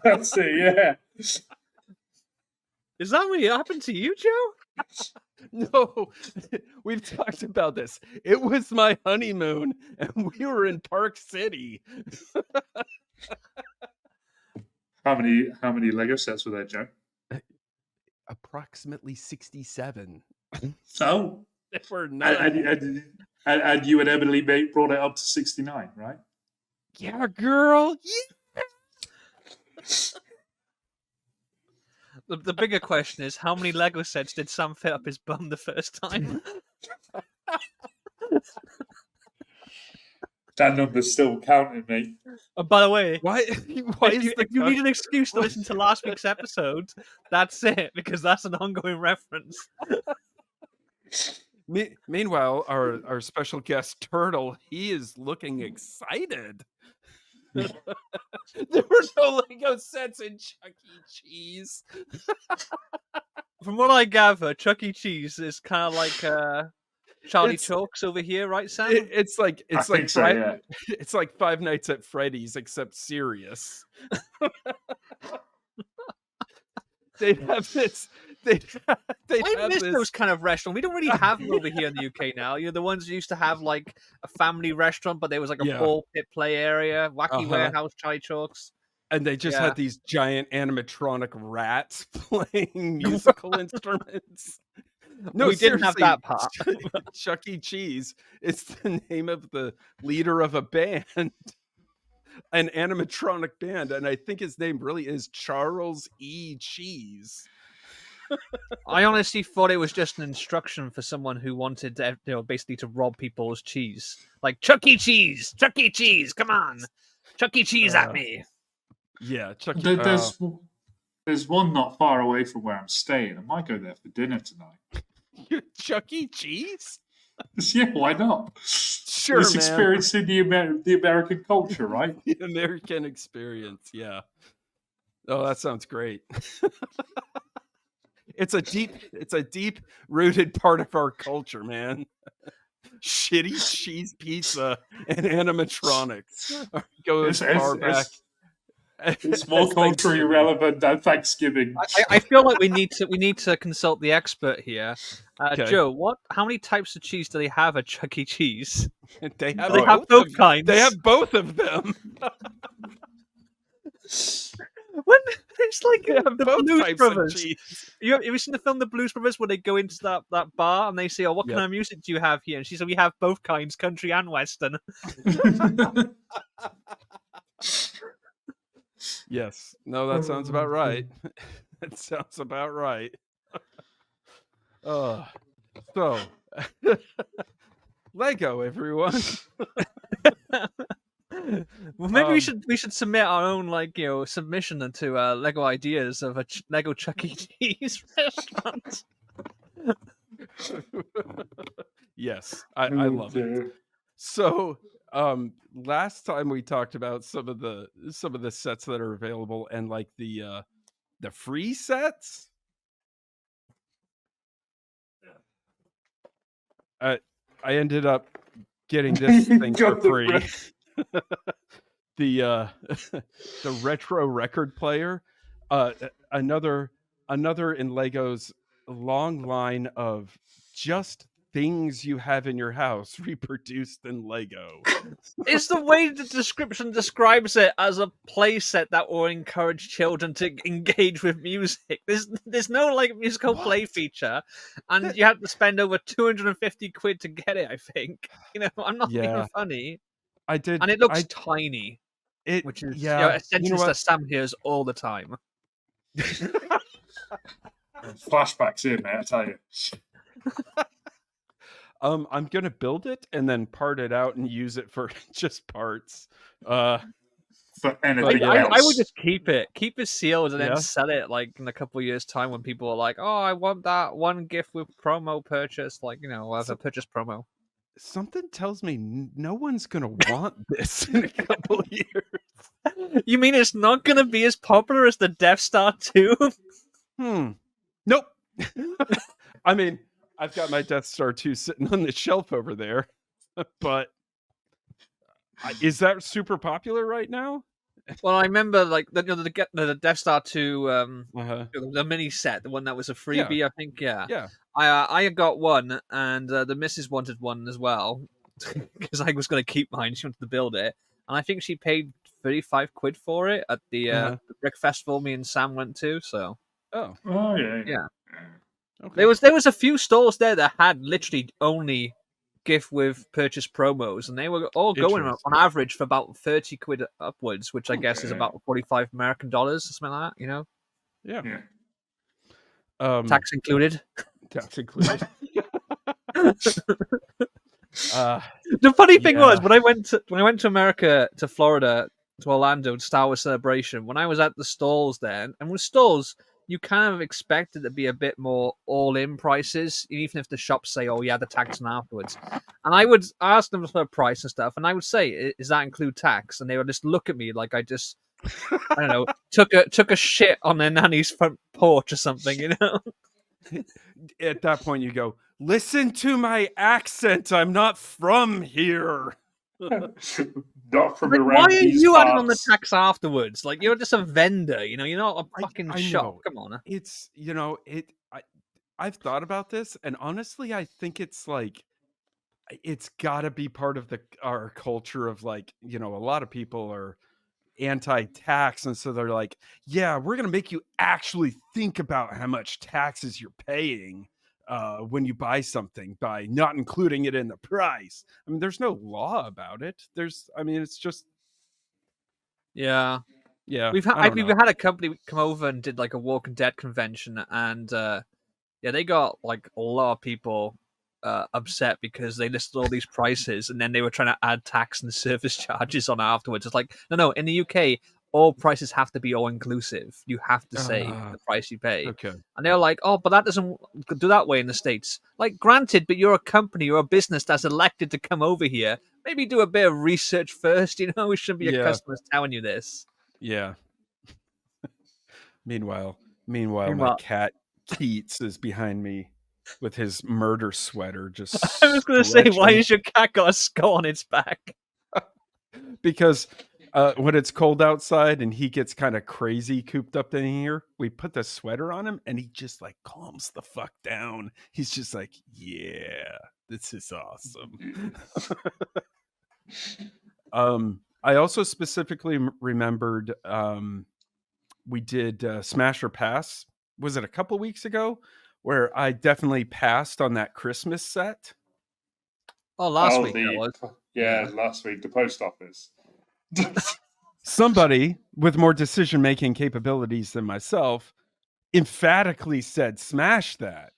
That's it. Yeah. Is that what happened to you, Joe? No, we've talked about this. It was my honeymoon, and we were in Park City. How many Lego sets were there, Joe? approximately 67. So, There were none. and you and Emily brought it up to 69, right? Yeah, girl. Yeah. The bigger question is, how many Lego sets did Sam fit up his bum the first time? That number's still counting, mate. By the way, Why if you need an excuse to listen to last week's episode, that's it, because that's an ongoing reference. Meanwhile, our special guest Turtle, he is looking excited. There were no Lego sets in Chuck E. Cheese. From what I gather, Chuck E. Cheese is kind of like Charlie Chalks over here, right, Sam? It's like yeah. It's like Five Nights at Freddy's except serious. They'd have this. I miss those kind of restaurants. We don't really have them over here in the UK now. You know, the ones that used to have like a family restaurant, but there was like a ball pit play area, wacky warehouse, Charlie Chalks. And they just had these giant animatronic rats playing musical instruments. No, we didn't have that part. Chuck E. Cheese. It's the name of the leader of a band, an animatronic band, and I think his name really is Charles E. Cheese. I honestly thought it was just an instruction for someone who wanted to, basically to rob people's cheese. Like, Chuck E. Cheese! Chuck E. Cheese! Come on! Chuck E. Cheese at me! Yeah, Chuck E. There's one not far away from where I'm staying. I might go there for dinner tonight. Chuck E. Cheese? Yeah, why not? Sure, it's experiencing the American culture, right? The American experience, yeah. Oh, that sounds great. It's a deep rooted part of our culture, man. Shitty cheese pizza and animatronics go as far back. It's more culturally relevant than Thanksgiving. I feel like we need to consult the expert here. Joe, how many types of cheese do they have at Chuck E. Cheese? They have both kinds. They have both of them. When it's like the both Blues types Brothers. Of cheese. Have you seen the film The Blues Brothers, where they go into that bar and they say, "Oh, what kind of music do you have here?" And she said, "We have both kinds, country and western." Yes. No, that sounds about right. That sounds about right. So Lego, everyone. Well, maybe we should submit our own submission to Lego ideas of a Lego Chuck E. Cheese restaurant. Yes, I love it. So last time we talked about some of the sets that are available and like the free sets. I ended up getting this thing for free. The retro record player, another in Lego's long line of just things you have in your house reproduced in Lego. It's the way the description describes it as a playset that will encourage children to engage with music. There's no musical play feature, and you have to spend over 250 quid to get it. I think I'm not being funny. I did, and it looks tiny, which is a sentence that Sam hears all the time. Flashbacks here, mate. I tell you. I'm gonna build it and then part it out and use it for just parts. For anything else. I would just keep it sealed, and then sell it in a couple of years' time when people are like, "Oh, I want that one gift with promo purchase," as a purchase promo. Something tells me no one's gonna want this in a couple of years. You mean it's not gonna be as popular as the Death Star 2? Nope. I mean, I've got my Death Star 2 sitting on the shelf over there, but is that super popular right now? Well, I remember the Death Star 2, the mini set, the one that was a freebie. I think, I got one, and the missus wanted one as well because I was going to keep mine. She wanted to build it, and I think she paid 35 quid for it at the Brick Festival me and Sam went to. So, yeah. Okay. There was a few stores there that had literally only gift with purchase promos, and they were all going on Interesting. average for about 30 quid upwards, which I guess is Okay. about $45 American, something like that. Yeah. Yeah. Tax included. Tax included. The funny thing was Yeah. when I went to America, to Florida, to Orlando, to Star Wars Celebration, when I was at the stalls there, and with stalls, you kind of expected to be a bit more all-in prices, even if the shops say, "Oh yeah, the tax and afterwards." And I would ask them for a price and stuff, and I would say, "Does that include tax?" And they would just look at me like I just, I don't know, took a shit on their nanny's front porch or something, At that point, you go, listen to my accent. I'm not from here. Not from Like, why around are these you adding on the parts. tax afterwards? Like, you're just a vendor, you're not a fucking I shop. know. Come on. It's, I've thought about this, and honestly, I think it's like, it's got to be part of our culture of like, a lot of people are anti-tax, and so they're like, yeah, we're gonna make you actually think about how much taxes you're paying when you buy something by not including it in the price. I mean, there's no law about it. It's just, Yeah. yeah, We've I don't we've know. had a company come over and did like a Walking Dead convention, and yeah, they got like a lot of people upset because they listed all these prices and then they were trying to add tax and service charges on afterwards. It's like, no, in the UK, all prices have to be all inclusive. You have to say the price you pay. Okay. And they're like, oh, but that doesn't do that way in the States. Like, granted, but you're a company or a business that's elected to come over here. Maybe do a bit of research first. We shouldn't be your Yeah. customers telling you this. Yeah. Meanwhile, my cat Keats is behind me with his murder sweater, just I was going to say, why stretching. has your cat got a skull on its back? Because when it's cold outside and he gets kind of crazy cooped up in here, we put the sweater on him and he just like calms the fuck down. He's just like, yeah, this is awesome. I also specifically remembered we did Smash or Pass. Was it a couple weeks ago where I definitely passed on that Christmas set? Oh, last week that was. Last week, the post office. Somebody with more decision-making capabilities than myself emphatically said, smash that.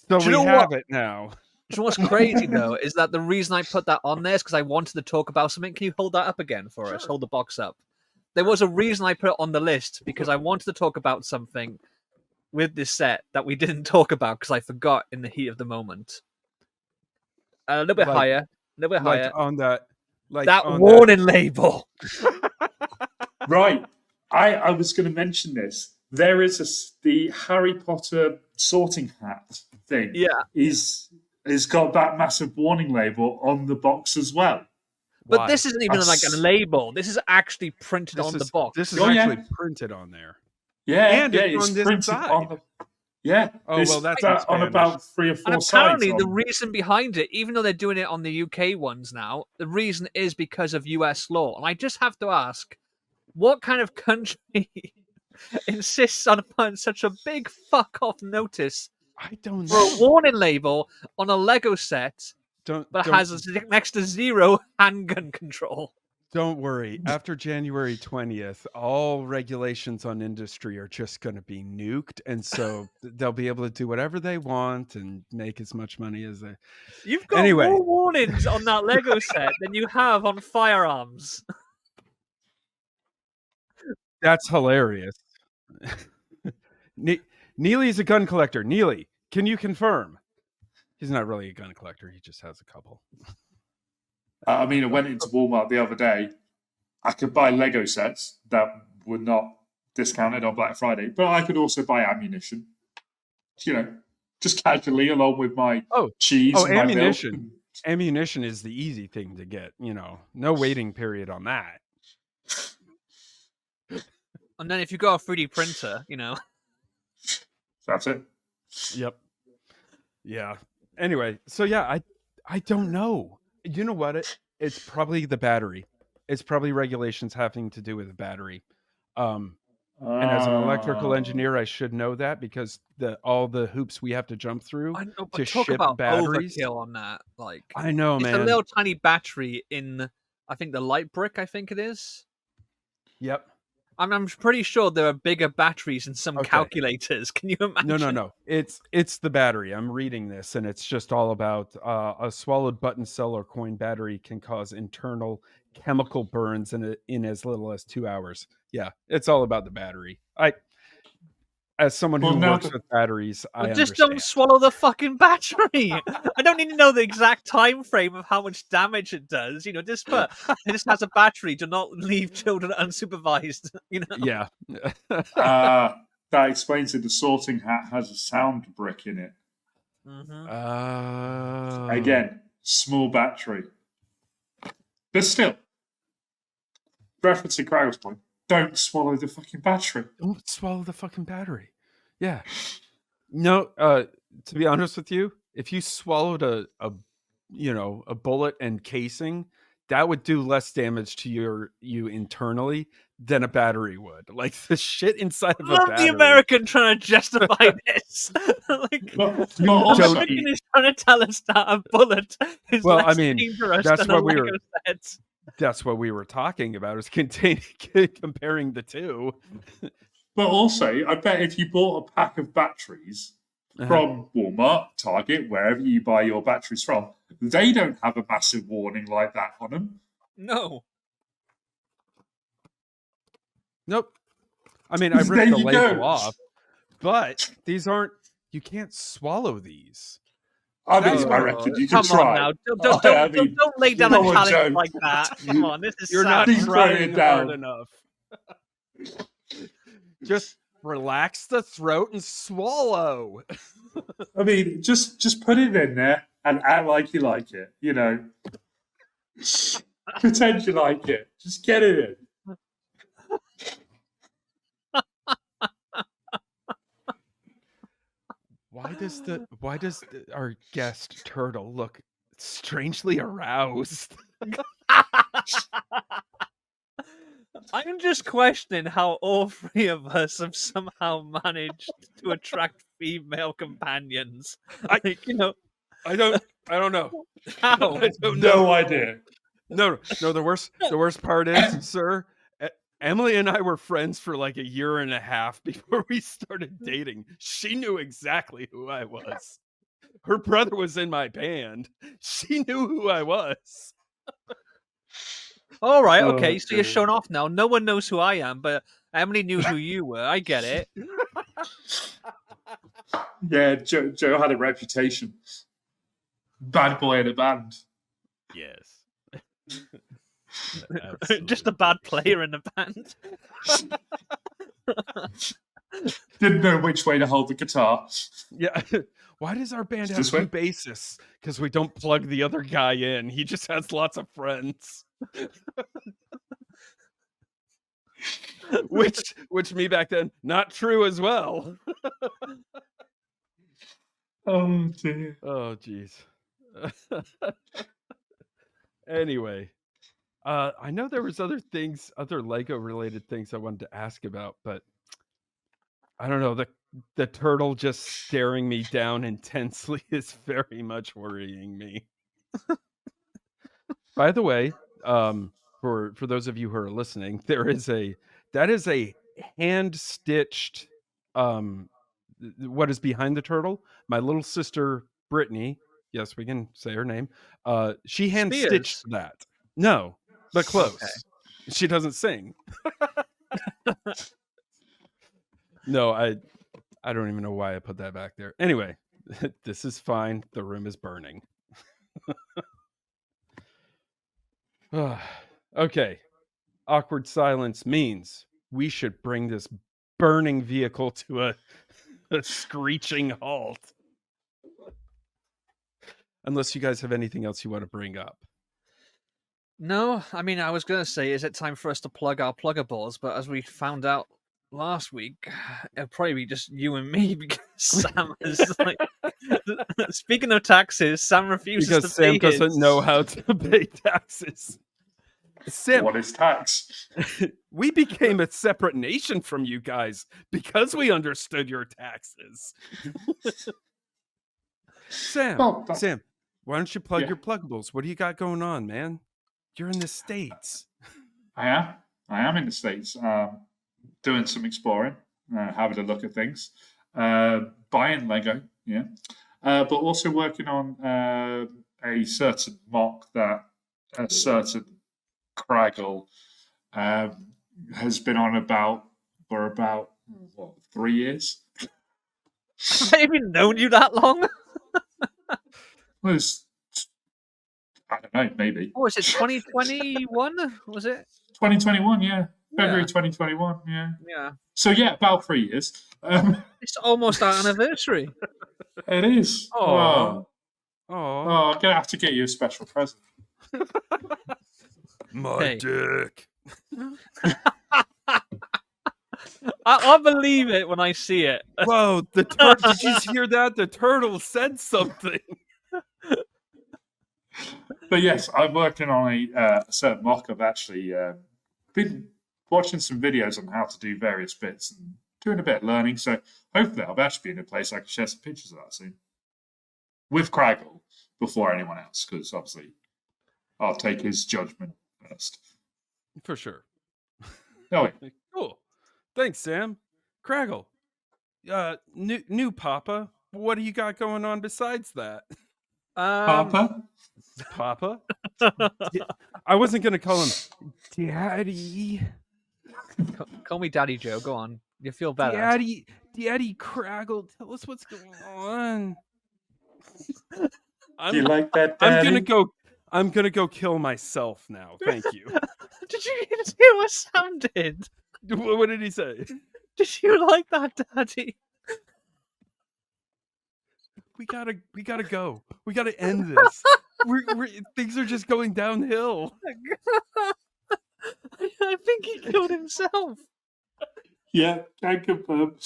So we have it now. Do you know what's crazy, though, is that the reason I put that on there is because I wanted to talk about something. Can you hold that up again for us? Hold the box up. There was a reason I put it on the list, because I wanted to talk about something with this set that we didn't talk about because I forgot in the heat of the moment. A little bit higher. A little bit higher. On that... that warning label. Right. I was going to mention this. There is the Harry Potter sorting hat thing. Yeah. Is got that massive warning label on the box as well. But this isn't even like a label. This is actually printed on the box. This is actually printed on there. Yeah, and it's on this printed side. on the... Yeah. Oh, well, that's on about 3 or 4 and sides. apparently the reason behind it, even though they're doing it on the UK ones now, the reason is because of US law. And I just have to ask, what kind of country insists on putting such a big fuck off notice I don't for know. a warning label on a Lego set but has next to 0 handgun control? Don't worry. After January 20th, all regulations on industry are just going to be nuked. And so they'll be able to do whatever they want and make as much money as they... You've got more warnings on that Lego set than you have on firearms. That's hilarious. Neely's a gun collector. Neely, can you confirm? He's not really a gun collector. He just has a couple. I went into Walmart the other day. I could buy Lego sets that were not discounted on Black Friday, but I could also buy ammunition. Just casually along with my cheese. Oh, and ammunition. My milk. Ammunition is the easy thing to get. No waiting period on that. And then if you got a 3D printer, That's it. Yep. Yeah. Anyway, so yeah, I don't know. You know what? It's probably the battery. It's probably regulations having to do with the battery. And as an electrical engineer, I should know that because all the hoops we have to jump through I know, but to talk ship about batteries. overkill on that. Like, I know, it's man. a little tiny battery in, I think, the light brick. I think it is. Yep. I'm pretty sure there are bigger batteries in some calculators. Can you imagine? No. It's the battery. I'm reading this, and it's just all about a swallowed button cell or coin battery can cause internal chemical burns in as little as 2 hours. Yeah, it's all about the battery. As someone who works with batteries, I just understand. don't swallow the fucking battery. I don't need to know the exact time frame of how much damage it does. Just put this has a battery. Do not leave children unsupervised. Yeah. That explains it. The sorting hat has a sound brick in it. Mm-hmm. Again, small battery. But still, referencing Kragle's point, don't swallow the fucking battery. Don't swallow the fucking battery. Yeah. No, to be honest with you, if you swallowed a bullet and casing, that would do less damage to you internally than a battery would. Like the shit inside of a battery. The American trying to justify this. But the American is trying to tell us that a bullet is less dangerous than a Lego set. That's what we were talking about, is comparing the two. But also, I bet if you bought a pack of batteries from Walmart, Target, wherever you buy your batteries from, they don't have a massive warning like that on them. No. Nope. I mean, I ripped the label off, but these aren't. You can't swallow these. I reckon you can try. Come on now, don't lay down a challenge like that. Come on, this is you're not trying hard enough. Just relax the throat and swallow. I mean, just put it in there and act like you like it. Pretend you like it. Just get it in. Why does our guest turtle look strangely aroused? I'm just questioning how all three of us have somehow managed to attract female companions. I don't know. How? I don't know. No idea. No. The worst part is, sir, Emily and I were friends for like a year and a half before we started dating. She knew exactly who I was. Her brother was in my band. She knew who I was. All right, okay, so you're showing off now. No one knows who I am, but Emily knew who you were. I get it. Yeah, Joe had a reputation. Bad boy in a band. Yes. Just a bad player in the band. Didn't know which way to hold the guitar. Yeah. Why does our band have two bassists? Because we don't plug the other guy in. He just has lots of friends. which me back then, not true as well. Oh dear. Oh jeez. Anyway, I know there was other Lego related things I wanted to ask about, but I don't know. The turtle just staring me down intensely is very much worrying me. By the way, for those of you who are listening, that is a hand stitched what is behind the turtle. My little sister Brittany, yes, we can say her name. She hand stitched that. No, but close. Okay. She doesn't sing. No, I don't even know why I put that back there. Anyway, this is fine. The room is burning. Okay. Awkward silence means we should bring this burning vehicle to a screeching halt. Unless you guys have anything else you want to bring up. No, I mean, I was going to say, is it time for us to plug our pluggables? But as we found out last week, it'll probably be just you and me because Sam is like... Speaking of taxes, Sam refuses to pay Sam doesn't know how to pay taxes. Sam, What is tax? we became a separate nation from you guys because we understood your taxes. Sam, why don't you plug your pluggables? What do you got going on, man? You're in the States. I am in the States, doing some exploring, having a look at things, buying Lego, but also working on a certain mock that a certain Kragle has been on about for about 3 years. Have I even known you that long? Was I don't know, maybe. Oh, was it 2021? Was it 2021? Yeah, February 2021. Yeah. Yeah. So about 3 years. It's almost our anniversary. It is. Oh, I'm gonna have to get you a special present. My dick. I'll believe it when I see it. Whoa, did you hear that? The turtle said something. But yes, I'm working on a certain mock. I've actually been watching some videos on how to do various bits and doing a bit of learning. So hopefully I'll actually be in a place I can share some pictures of that soon. With Kragle before anyone else, because obviously I'll take his judgment first. For sure. Oh, yeah. Cool. Thanks, Sam. Kragle, new Papa. What do you got going on besides that? Papa? I wasn't going to call him Daddy. Call me Daddy Joe. Go on. You feel better. Daddy Kragle, tell us what's going on. Do you like that, Daddy? I'm gonna go kill myself now. Thank you. Did you hear what Sam did? What did he say? Did you like that, Daddy? We gotta go. We gotta end this. Things are just going downhill. I think he killed himself. Yeah, can confirm.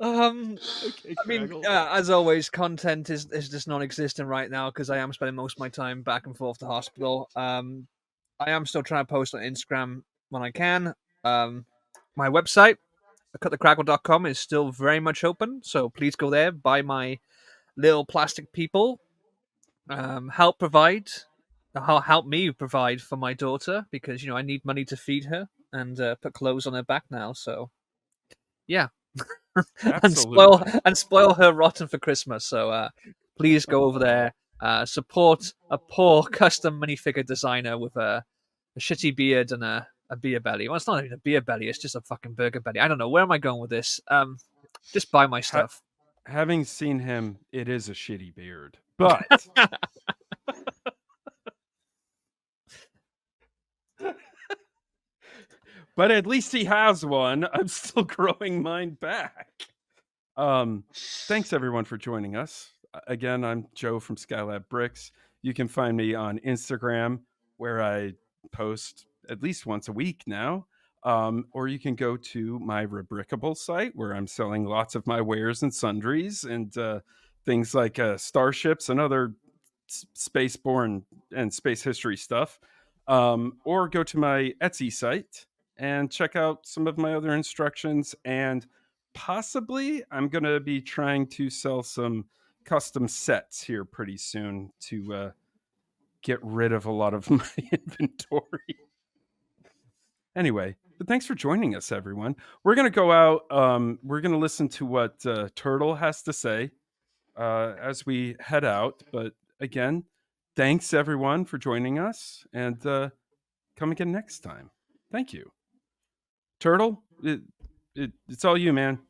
Okay, I mean, as always, content is just non-existent right now because I am spending most of my time back and forth to hospital. I am still trying to post on Instagram when I can. My website, CutTheKragle.com, is still very much open, so please go there, buy my little plastic people. Help me provide for my daughter because I need money to feed her and put clothes on her back now. So, yeah. and spoil her rotten for Christmas. So please go over there, support a poor custom minifigure designer with a shitty beard and a beer belly. Well, it's not even a beer belly; it's just a fucking burger belly. I don't know where am I going with this. Just buy my stuff. Having seen him, it is a shitty beard, but. But at least he has one. I'm still growing mine back. Thanks everyone for joining us. Again, I'm Joe from Skylab Bricks. You can find me on Instagram where I post at least once a week now. Or you can go to my Rebrickable site where I'm selling lots of my wares and sundries and things like starships and other spaceborne and space history stuff. Or go to my Etsy site and check out some of my other instructions. And possibly I'm going to be trying to sell some custom sets here pretty soon to get rid of a lot of my inventory. Anyway, but thanks for joining us, everyone. We're going to go out. We're going to listen to what Turtle has to say as we head out. But again, thanks everyone for joining us, and come again next time. Thank you. Turtle, it's all you, man.